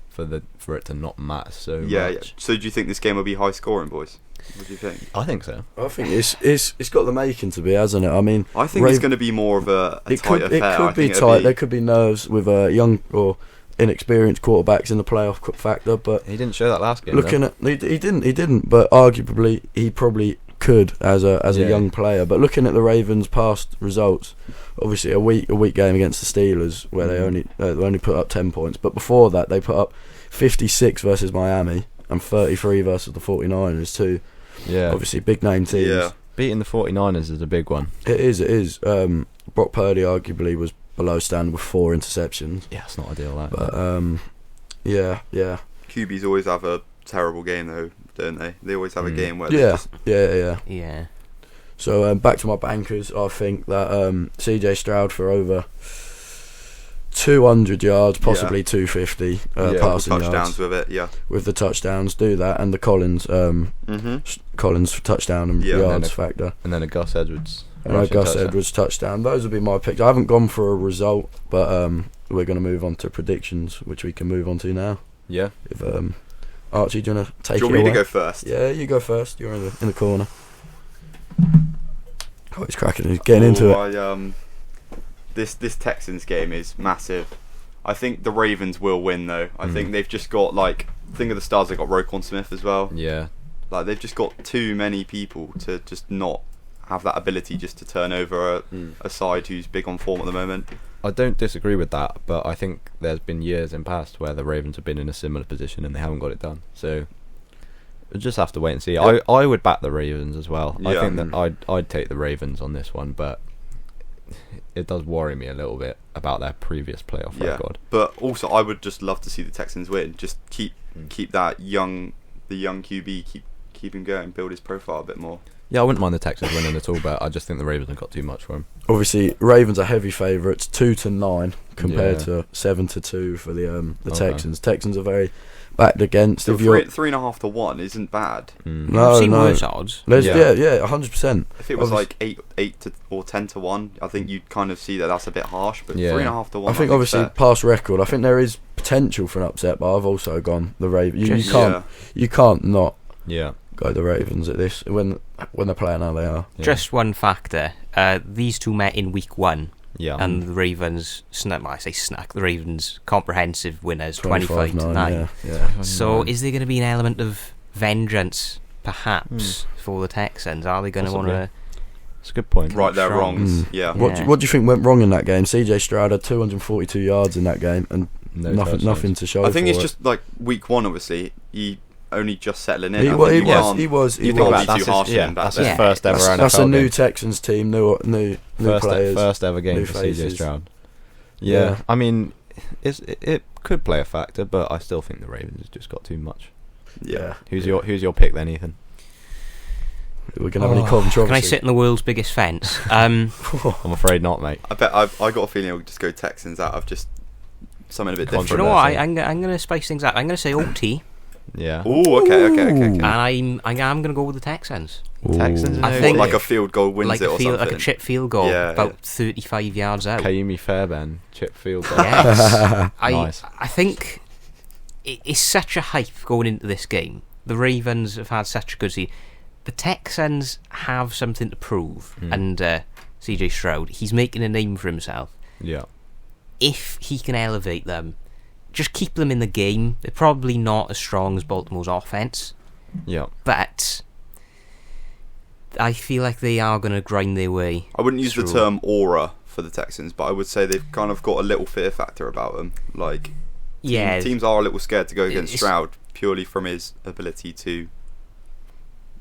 B: for it to not matter so much.
A: Yeah. So do you think this game will be high scoring, boys? What do you think?
B: I think so.
E: I think it's got the making to be, hasn't it? I mean,
A: I think it's going to be more of a tight affair.
E: It could be tight. There could be nerves with young or inexperienced quarterbacks in the playoff factor, but
B: he didn't show that last game.
E: He didn't. But arguably, he probably could as a young player. But looking at the Ravens' past results, obviously a weak game against the Steelers where they only put up 10 points, but before that they put up 56 versus Miami and 33 versus the 49ers too.
B: Yeah,
E: obviously big name teams.
A: Yeah,
B: beating the 49ers is a big one.
E: It is. Brock Purdy arguably was below standard with 4 interceptions.
B: Yeah, it's not ideal that.
E: But yeah.
A: QBs always have a terrible game though, don't they? They always have a game where
E: yeah. So back to my bankers, I think that CJ Stroud for over 200 yards, possibly 250 passing
A: touchdowns
E: yards
A: with it.
E: With the touchdowns, do that, and the Collins Collins touchdown and yards factor,
B: and then a Gus Edwards.
E: Edwards touchdown. Those would be my picks. I haven't gone for a result, but we're going to move on to predictions, which we can move on to now.
B: Yeah.
E: If Archie, do you want to take it away?
A: Do you want me to go first?
E: Yeah, you go first. You're in the corner. Oh, he's cracking. He's getting into it.
A: This Texans game is massive. I think the Ravens will win though. I think they've just got think of the stars. They've got Roquan Smith as well.
B: Yeah.
A: They've just got too many people to just not have that ability just to turn over a side who's big on form at the moment.
B: I don't disagree with that, but I think there's been years in past where the Ravens have been in a similar position and they haven't got it done. So we'll just have to wait and see. Yeah. I would back the Ravens as well. Yeah. I think that I'd take the Ravens on this one, but it does worry me a little bit about their previous playoff record.
A: But also, I would just love to see the Texans win. Just keep that the young QB keep him going, build his profile a bit more.
B: Yeah, I wouldn't mind the Texans winning at all, but I just think the Ravens have got too much for him.
E: Obviously, Ravens are heavy favourites, 2-9 compared to 7-2 for the Texans. Texans are very backed against.
A: So 3.5 to 1 isn't bad.
E: No,
D: I've seen worse odds.
E: Yeah, 100%.
A: If it was like 8 to or 10 to 1, I think you'd kind of see that's a bit harsh. But 3.5 to 1,
E: I think obviously past record. I think there is potential for an upset, but I've also gone the Ravens. You can't not.
B: Yeah.
E: Go the Ravens at this when they're playing how they are.
D: Yeah. Just one factor: these two met in week 1, and the Ravens the Ravens comprehensive winners 25-9.
E: Yeah.
D: So is there going to be an element of vengeance, perhaps, for the Texans. Are they going to want to...
B: That's a good point.
A: Right their wrongs. Yeah.
E: What do you think went wrong in that game? CJ Stroud had 242 yards in that game and nothing to show.
A: I think
E: for
A: it's
E: it.
A: just like week one. Obviously, he only just settling in.
E: He was. You can't be
A: too harsh on him back
B: That's
A: then.
B: his first ever NFL
E: That's a new
B: game.
E: Texans team, new players,
B: first ever game
E: new
B: for CJ
E: faces.
B: Stroud. Yeah, I mean, it could play a factor, but I still think the Ravens have just got too much.
A: Yeah.
B: Who's your pick then, Ethan?
E: We're gonna have any controversy.
D: Can I sit in the world's biggest fence?
B: I'm afraid not, mate.
A: I bet I got a feeling we'll just go Texans out of just something a bit different.
D: Do you know what? I'm going to spice things up. I'm going to say OT.
B: Yeah.
A: Oh, okay.
D: And I'm going to go with the Texans.
A: Texans.
D: I think
A: like a field goal wins
D: like
A: it or something.
D: Like a chip field goal, about 35 yards out.
B: Kaimi Fairbairn, chip field goal.
D: Yes.
B: Nice.
D: I think it's such a hype going into this game. The Ravens have had such a good season. The Texans have something to prove, and CJ Stroud, he's making a name for himself.
B: Yeah.
D: If he can elevate them, just keep them in the game. They're probably not as strong as Baltimore's offense.
B: Yeah.
D: But I feel like they are going to grind their way.
A: I wouldn't use
D: through.
A: the term aura for the Texans, but I would say they've kind of got a little fear factor about them. Like, teams are a little scared to go against Stroud purely from his ability to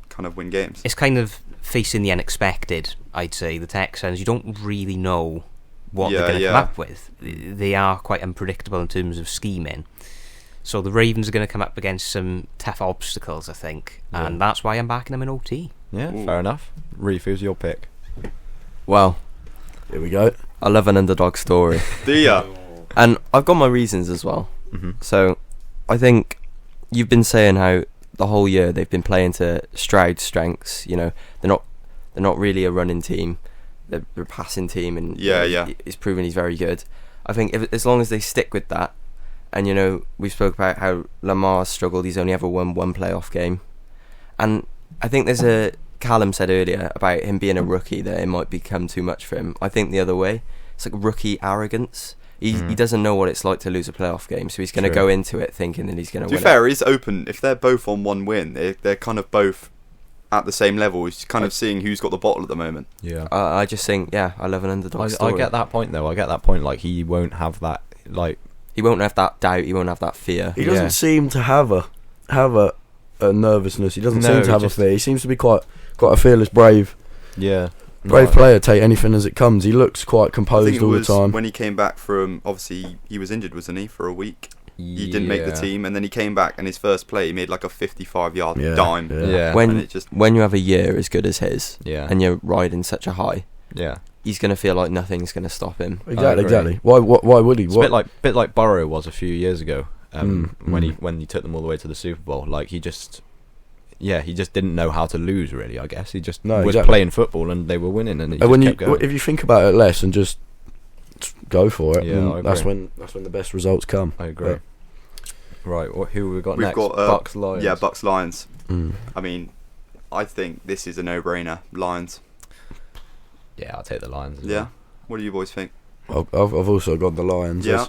A: kind of win games.
D: It's kind of facing the unexpected, I'd say. The Texans, you don't really know what they're going to come up with. They are quite unpredictable in terms of scheming. So the Ravens are going to come up against some tough obstacles, I think.
B: Yeah.
D: And that's why I'm backing them in OT.
B: Yeah, fair enough. Reef, who's your pick?
C: Well,
E: here we go.
C: I love an underdog story.
A: Do ya?
C: And I've got my reasons as well.
B: Mm-hmm.
C: So I think you've been saying how the whole year they've been playing to Stroud's strengths. You know, they're not really a running team. They're a passing team, and he's proven he's very good. I think as long as they stick with that, and you know, we spoke about how Lamar struggled. He's only ever won one playoff game, and I think Callum said earlier about him being a rookie that it might become too much for him. I think the other way, it's like rookie arrogance. He doesn't know what it's like to lose a playoff game, so he's going to go into it thinking that he's going to win.
A: To be fair, he's open. If they're both on one win, they're kind of both at the same level. He's kind of seeing who's got the bottle at the moment.
B: Yeah.
C: I just think, I love an underdog story.
B: I get that point though. I get that point. Like, he won't have that. Like,
C: he won't have that doubt. He won't have that fear.
E: He doesn't seem to have a nervousness. He doesn't seem to have a fear. He seems to be quite a fearless, brave player. Take anything as it comes. He looks quite composed all the time.
A: When he came back from, obviously he was injured, wasn't he, for a week? He didn't make the team, and then he came back, and his first play he made like a 55-yard dime.
B: Yeah.
C: When you have a year as good as his,
B: and
C: you're riding such a high, he's going to feel like nothing's going to stop him.
E: Exactly. Why would he?
B: It's a bit like Burrow was a few years ago, when he took them all the way to the Super Bowl. Like, he just didn't know how to lose, really. I guess he just was playing football, and they were winning, and kept going.
E: If you think about it less and just go for it, that's when the best results come.
B: I agree. Right, who have we got next?
A: We've got
B: Bucks Lions.
A: Yeah, Bucks Lions. I mean, I think this is a no-brainer. Lions.
B: Yeah, I'll take the Lions.
A: Yeah. What do you boys think?
E: I've also got the Lions.
A: Yeah.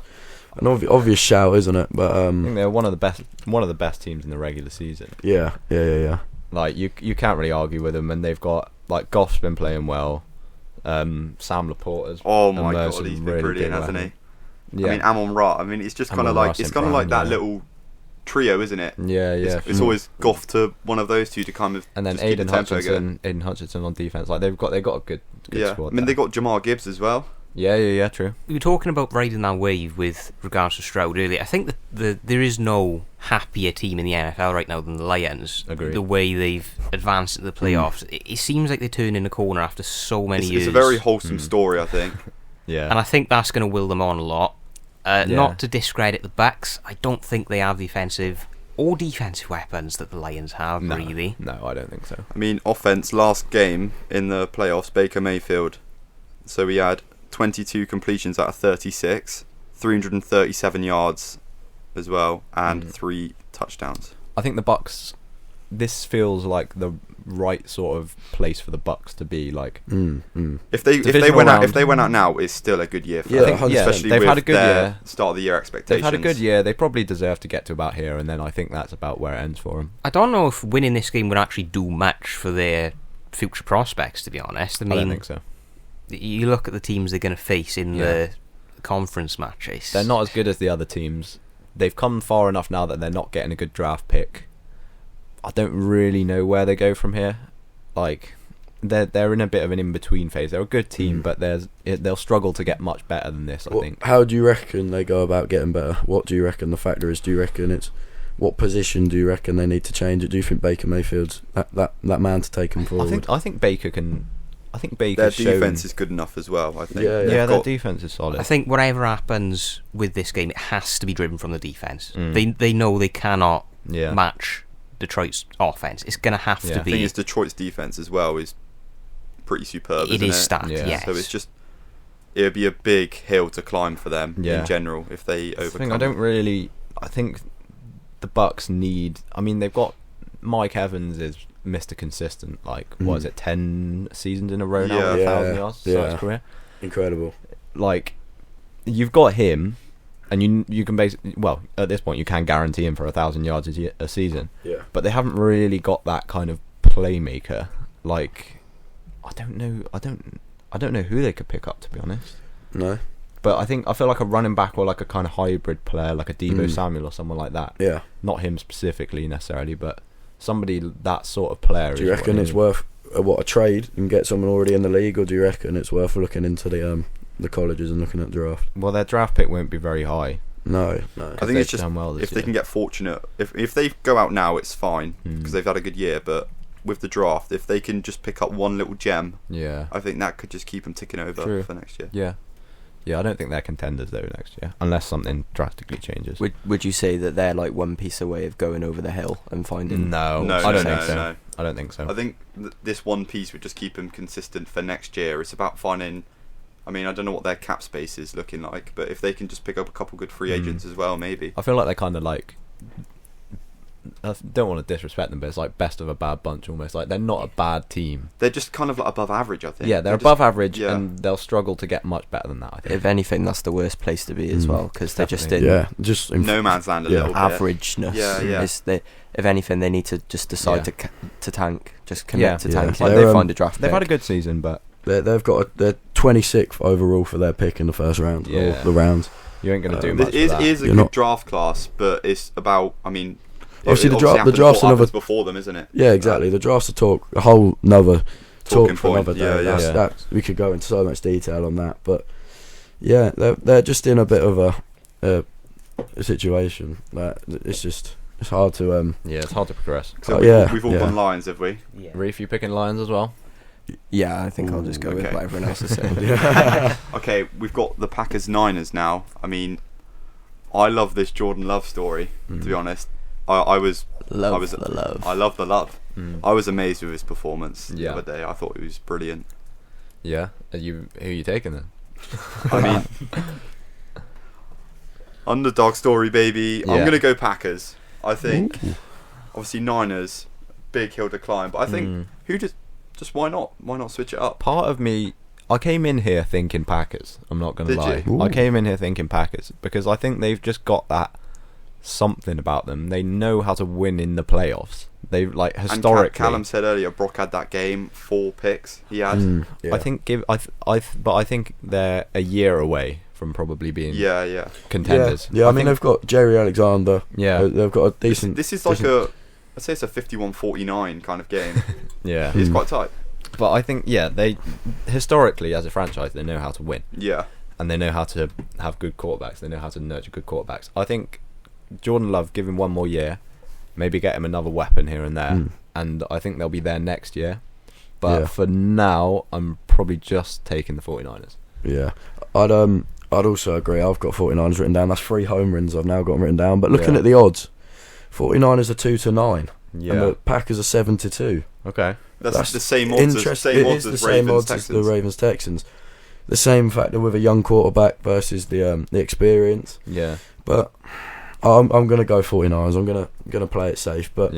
E: An obvious shout, isn't it? But
B: I think they're one of the best teams in the regular season.
E: Yeah.
B: Like, you can't really argue with them, and they've got, like, Goff's been playing well. Sam Laporta's
A: oh my god, he's been really brilliant, hasn't he?
B: Yeah.
A: I mean, Amon-Ra. I mean, it's just kind of like that little trio, isn't it?
B: Yeah.
A: It's always Goff to one of those two to kind of.
B: And then Aiden Hutchinson on defense. Like, they've got a good squad.
A: I mean, they got Jamar Gibbs as well.
B: Yeah, true.
D: We were talking about riding that wave with regards to Stroud earlier. I think that there is no happier team in the NFL right now than the Lions.
B: Agreed.
D: The way they've advanced to the playoffs. It seems like they turn in the corner after so many years.
A: It's a very wholesome story, I think.
B: Yeah.
D: And I think that's going to will them on a lot. Not to discredit the Bucks, I don't think they have the offensive or defensive weapons that the Lions have, really.
B: No, I don't think so.
A: I mean, offense, last game in the playoffs, Baker Mayfield. So he had 22 completions out of 36, 337 yards as well, and 3 touchdowns.
B: I think the Bucks this feels like the right sort of place for the Bucks to be. Like,
A: if they went out now, it's still a good year for them. Especially
B: they've
A: with
B: had a good year.
A: Start of the year expectations.
B: They've had a good year. They probably deserve to get to about here, and then I think that's about where it ends for them.
D: I don't know if winning this game would actually do much for their future prospects, to be honest. I
B: don't think so.
D: You look at the teams they're going to face in the conference matches.
B: They're not as good as the other teams. They've come far enough now that they're not getting a good draft pick. I don't really know where they go from here. Like, they're in a bit of an in-between phase. They're a good team, but they'll struggle to get much better than this, I think.
E: How do you reckon they go about getting better? What do you reckon the factor is? Do you reckon it's... What position do you reckon they need to change it? Do you think Baker Mayfield's that man to take them forward?
B: I think Baker can... I think Baker's
A: their defense is good enough as well, I think.
B: Yeah, their defense is solid.
D: I think whatever happens with this game, it has to be driven from the defense. They know they cannot match Detroit's offense. It's going to have to be...
A: The thing is, Detroit's defense as well is pretty superb,
D: It is stacked, yes.
A: So it's just... It would be a big hill to climb for them in general if they overcome it.
B: I think the Bucks need... I mean, they've got... Mike Evans is Mr. Consistent. Like, what is it, 10 seasons in a row now with 1,000 yards to start his career?
E: Incredible.
B: Like, you've got him... And you can basically, well, at this point you can guarantee him for 1,000 yards a season.
E: Yeah.
B: But they haven't really got that kind of playmaker. Like, I don't know who they could pick up, to be honest.
E: No.
B: But I feel like a running back or like a kind of hybrid player, like a Deebo Samuel or someone like that.
E: Yeah.
B: Not him specifically necessarily, but somebody that sort of player.
E: Do you reckon it's worth a trade and get someone already in the league, or do you reckon it's worth looking into the colleges and looking at draft?
B: Well, their draft pick won't be very high.
E: No.
A: I think it's just if they can get fortunate. If they go out now, it's fine because they've had a good year. But with the draft, if they can just pick up one little gem, I think that could just keep them ticking over for next year.
B: Yeah, I don't think they're contenders though next year, unless something drastically changes.
C: Would you say that they're like one piece away of going over the hill and finding?
B: No, I don't think so. I don't think so.
A: I think this one piece would just keep them consistent for next year. It's about finding. I mean, I don't know what their cap space is looking like, but if they can just pick up a couple good free agents as well, maybe.
B: I feel like they're kind of like... I don't want to disrespect them, but it's like best of a bad bunch almost. Like, they're not a bad team.
A: They're just kind of like above average, I think.
B: Yeah, they're above average, and they'll struggle to get much better than that, I think.
C: If anything, that's the worst place to be as well, because they're just in
A: no man's land a little bit.
C: Averageness.
A: Yeah.
C: If anything, they need to just decide to tank. Just commit to tank.
B: Like,
C: they find a draft pick.
B: They've had a good season, but...
E: They've got they're 26th overall for their pick in the first round, or the rounds.
B: You ain't going to do much
A: It
B: for that.
A: is a good draft class, but it's about, I mean...
E: Obviously, the draft's another...
A: before them, isn't it?
E: Yeah, exactly. The draft's a whole nother talk for
A: point.
E: another day. We could go into so much detail on that, but yeah, they're just in a bit of a situation that it's hard to...
B: it's hard to progress.
A: So we've all gone Lions, have we?
D: Yeah.
B: Reef, you picking Lions as well?
C: Yeah, I think I'll just go with what everyone else is saying.
A: Okay, we've got the Packers-Niners now. I mean, I love this Jordan Love story, to be honest. I love the love. I was amazed with his performance the other day. I thought he was brilliant.
B: Yeah? Who are you taking then?
A: I mean, underdog story, baby. I'm going to go Packers. I think, obviously, Niners, big hill to climb. But I think, just why not? Why not switch it up?
B: Part of me, I came in here thinking Packers. I'm not going to lie. I came in here thinking Packers because I think they've just got that something about them. They know how to win in the playoffs. They've like historically.
A: And Callum said earlier, Brock had that game, 4 picks he had.
B: I think but I think they're a year away from probably being contenders.
E: I mean, they've got Jerry Alexander. Yeah, they've got a decent.
A: This is like I'd say it's a 51-49 kind of game.
B: Yeah,
A: it's quite tight.
B: But I think they historically as a franchise they know how to win.
A: Yeah,
B: and they know how to have good quarterbacks. They know how to nurture good quarterbacks. I think Jordan Love, give him one more year, maybe get him another weapon here and there, and I think they'll be there next year. But for now, I'm probably just taking the 49ers.
E: Yeah, I'd also agree. I've got 49ers written down. That's 3 home runs I've now got written down. But looking at the odds, 49ers are 2-9.
B: Yeah.
E: And the Packers are 7-2.
B: Okay.
A: That's the same odds as
E: the Ravens Texans. The same factor with a young quarterback versus the experience.
B: Yeah.
E: But I'm going to go 49ers. I'm going to play it safe. But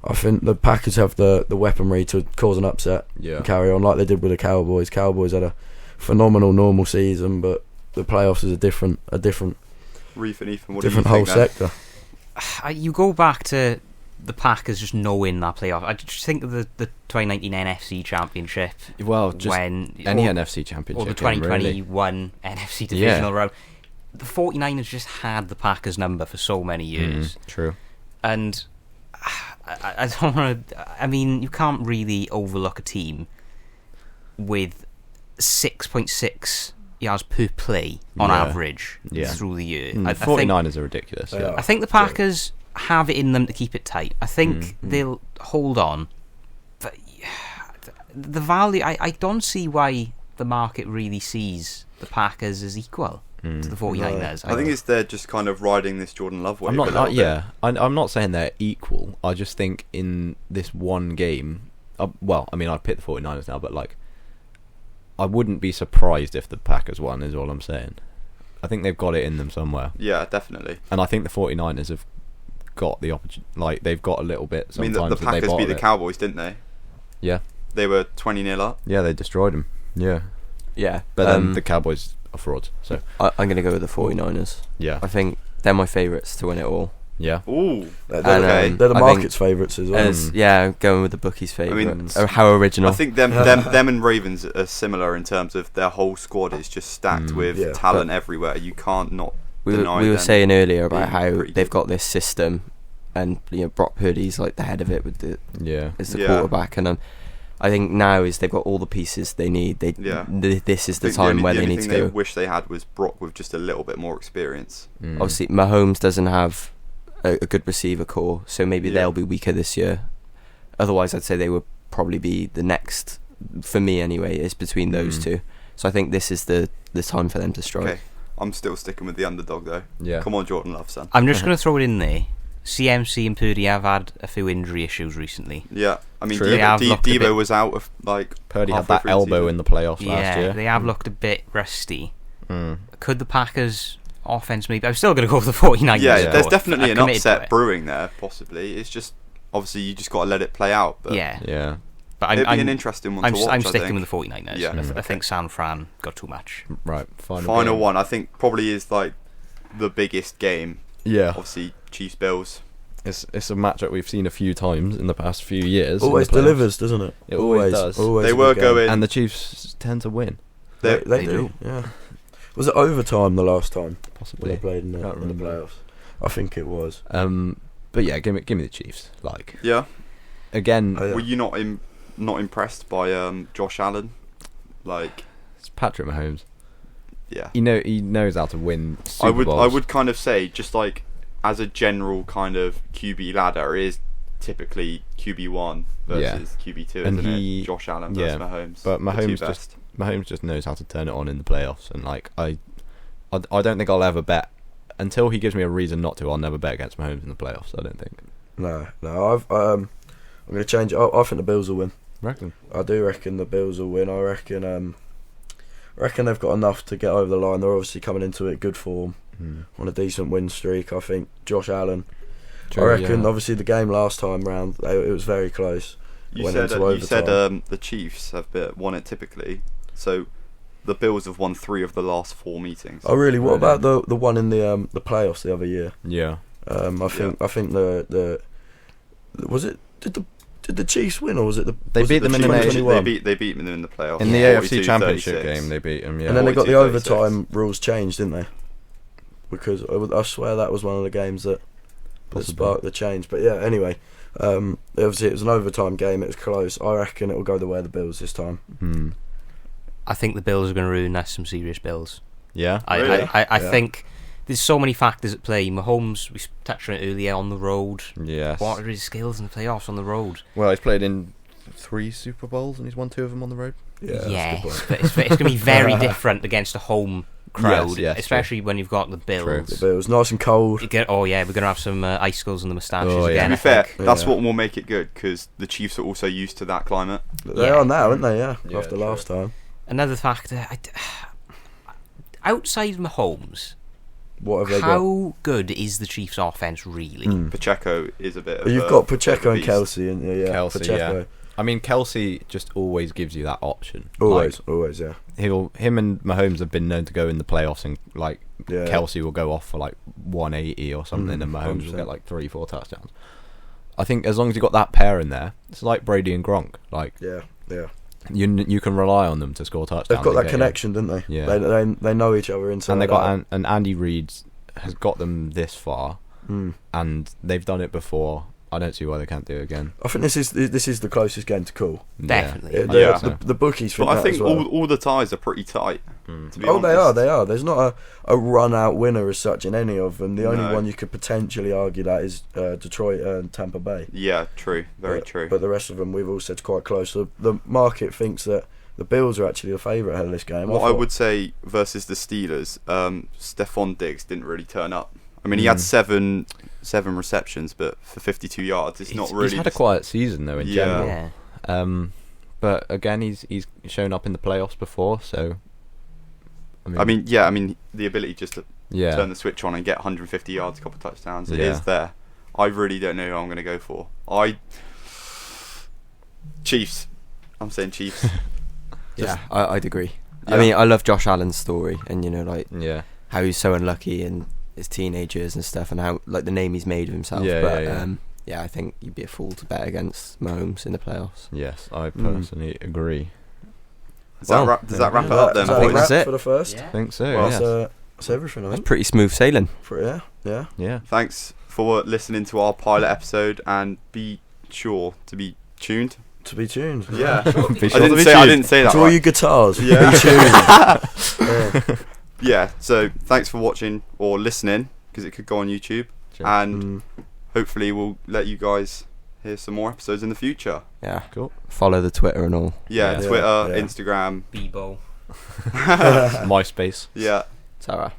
E: I think the Packers have the weaponry to cause an upset and carry on like they did with the Cowboys. Cowboys had a phenomenal normal season, but the playoffs is a different
A: Reef and Ethan, what
E: different
A: do you
E: whole
A: think
E: sector.
D: You go back to the Packers just knowing that playoff. I just think of the 2019 NFC Championship.
B: Well, just
D: when
B: any NFC Championship.
D: Or the
B: game,
D: 2021 NFC Divisional round. The 49ers just had the Packers number for so many years.
B: True.
D: And I don't want to... I mean, you can't really overlook a team with 6.6 yards per play on average through the year.
B: The 49ers are ridiculous.
D: I think the Packers have it in them to keep it tight. I think they'll hold on. But the value... I don't see why the market really sees the Packers as equal to the 49ers.
A: I think it's they're just kind of riding this Jordan Love wave.
B: I'm not saying they're equal. I just think in this one game... well, I mean, I'd pick the 49ers now, but like... I wouldn't be surprised if the Packers won, is all I'm saying. I think they've got it in them somewhere.
A: Yeah, definitely.
B: And I think the 49ers have got the opportunity. Like, they've got a little bit sometimes.
A: I mean, the Packers beat the Cowboys, didn't they?
B: Yeah.
A: They were 20-0 up.
B: Yeah, they destroyed them. Yeah.
C: Yeah.
B: But then the Cowboys are frauds. So
C: I'm going to go with the 49ers.
B: Yeah.
C: I think they're my favourites to win it all.
B: Yeah.
A: Ooh.
E: They're the market's favourites as well.
C: Yeah, going with the bookies' favourite.
A: I mean,
C: how original.
A: I think them and Ravens are similar in terms of their whole squad is just stacked with talent everywhere. You can't not deny
C: we were
A: them
C: saying earlier about how they've
A: good.
C: got this system, and Brock Purdy's like the head of it with as the quarterback, and I think now is they've got all the pieces they need. This is the time where they need to go.
A: The only thing they wish they had was Brock with just a little bit more experience.
C: Obviously, Mahomes doesn't have a good receiver core, so maybe they'll be weaker this year. Otherwise, I'd say they would probably be the next, for me anyway, is between those two. So I think this is the time for them to strike.
A: Okay. I'm still sticking with the underdog though.
B: Yeah.
A: Come on, Jordan Love, son.
D: I'm just going to throw it in there. CMC and Purdy have had a few injury issues recently.
A: Yeah, I mean,
D: Debo
A: was out of
B: Purdy had that elbow in the playoffs last year.
D: They have looked a bit rusty. Could the Packers offense maybe? I'm still going to go with the 49ers.
A: Yeah, there's definitely an upset brewing there, possibly. It's just obviously you just got to let it play out. But
B: yeah.
D: But
A: it'd be an interesting one to watch.
D: I'm sticking with the 49ers.
A: Yeah.
D: I think San Fran got too much.
B: Right,
A: final one. I think probably is like the biggest game.
B: Yeah,
A: obviously Chiefs Bills.
B: It's a matchup we've seen a few times in the past few years.
E: Always delivers, doesn't it?
B: It always does.
E: Always
A: they were going,
B: and the Chiefs tend to win.
E: They do. Yeah. Was it overtime the last time?
B: Possibly.
E: They played in the playoffs. I think it was.
B: But yeah, give me the Chiefs. Like,
A: yeah.
B: Again,
A: were you not impressed by Josh Allen? Like,
B: it's Patrick Mahomes.
A: Yeah.
B: He knows how to win Super Bowls.
A: I would kind of say, just like as a general kind of QB ladder, is typically QB1 versus QB2, and isn't it? Josh Allen versus Mahomes.
B: But Mahomes just knows how to turn it on in the playoffs, and like I don't think I'll ever bet until he gives me a reason not to. I'll never bet against Mahomes in the playoffs. I don't think.
E: No. I'm going to change it. I think the Bills will win.
B: Reckon?
E: I do reckon the Bills will win. I reckon they've got enough to get over the line. They're obviously coming into it good form, on a decent win streak. I think Josh Allen. I reckon obviously the game last time round it was very close.
A: You said the Chiefs have won it typically, so the Bills have won 3 of the last 4 meetings.
E: Oh really? What about the one in the playoffs the other year?
B: Yeah.
E: I think the was it did the Chiefs win or was it
B: they beat them in the
A: they beat them in the playoffs
B: in the AFC Championship game. They beat them,
E: and then they got the overtime rules changed, didn't they? Because I swear that was one of the games that sparked the change. But yeah, anyway, obviously it was an overtime game. It was close. I reckon it will go the way of the Bills this time.
D: I think the Bills are going to ruin us some serious Bills.
B: Yeah,
D: I think there's so many factors at play. Mahomes, we touched on it earlier, on the road.
B: Yes.
D: What are his skills in the playoffs on the road?
B: Well, he's played in 3 Super Bowls and he's won 2 of them on the road.
D: Yeah, but it's going to be very different against a home crowd,
B: yes,
D: especially when you've got the Bills.
B: True.
E: The Bills, nice and cold.
D: We're going to have some icicles in the moustaches again.
A: To be fair, that's what will make it good, because the Chiefs are also used to that climate.
E: They are now, aren't they? Yeah, after last time.
D: Another factor, outside Mahomes,
E: What have they got?
D: How good is the Chiefs' offense really?
A: Pacheco is a bit of
E: You've got Pacheco and Kelce, and
B: Kelce,
E: Pacheco.
B: yeah. I mean, Kelce just always gives you that option.
E: Always, yeah.
B: Him and Mahomes have been known to go in the playoffs, and
E: Yeah.
B: Kelce will go off for 180 or something, and Mahomes will
E: 100%.
B: get 3-4 touchdowns. I think as long as you got that pair in there, it's like Brady and Gronk.
E: Yeah.
B: You can rely on them to score touchdowns.
E: They've got
B: and
E: that
B: get
E: connection, don't they?
B: Yeah.
E: They know each other inside.
B: and they got
E: out.
B: and Andy Reid has got them this far, and they've done it before. I don't see why they can't do it again.
E: I think this is the closest game to call.
D: Definitely.
E: The bookies think
A: But I
E: that
A: think
E: as well.
A: all the ties are pretty tight. To be
E: Oh,
A: honest.
E: they are. There's not a run-out winner as such in any of them. The only
A: No.
E: one you could potentially argue that is Detroit and Tampa Bay.
A: Yeah, true. Very true.
E: But the rest of them, we've all said quite close. So the market thinks that the Bills are actually the favourite ahead of this game.
A: What I would say versus the Steelers, Stephon Diggs didn't really turn up. I mean, he had seven receptions, but for 52 yards, it's not really.
B: He's had a quiet season though in general.
D: Yeah.
B: But again, he's shown up in the playoffs before, so.
A: I mean, the ability just to
B: Yeah.
A: turn the switch on and get 150 yards, a couple of touchdowns, it
B: Yeah.
A: is there. I really don't know who I'm going to go for. Chiefs. I'm saying Chiefs.
C: Yeah, I'd agree.
A: Yeah.
C: I mean, I love Josh Allen's story, and
B: Yeah.
C: how he's so unlucky in his teenagers and stuff, and how the name he's made of himself.
B: Yeah,
C: but
B: yeah.
C: I think you'd be a fool to bet against Mahomes in the playoffs.
B: Yes, I personally agree.
A: Does that wrap it up then,
E: Is that a
A: boys?
C: That's
E: wrap
C: it.
E: for the first?
B: I think so.
A: Well,
B: yes.
E: That's everything, I
C: That's
E: think.
C: pretty smooth sailing.
E: Yeah.
B: Yeah.
A: Thanks for listening to our pilot episode, and be sure to be tuned.
E: To be tuned.
A: Yeah.
B: Be
A: I
B: sure to be
A: didn't
B: tuned.
A: say that
E: To all
A: right.
E: you guitars.
A: Yeah.
E: Be tuned. Yeah.
A: Yeah, so thanks for watching or listening, because it could go on YouTube,
B: Sure.
A: and hopefully we'll let you guys hear some more episodes in the future.
C: Yeah.
B: Cool.
C: Follow the Twitter and all.
A: Yeah,
B: Yeah.
A: Twitter,
E: Yeah.
A: Instagram.
D: Bebo.
B: MySpace.
A: Yeah.
C: Sarah.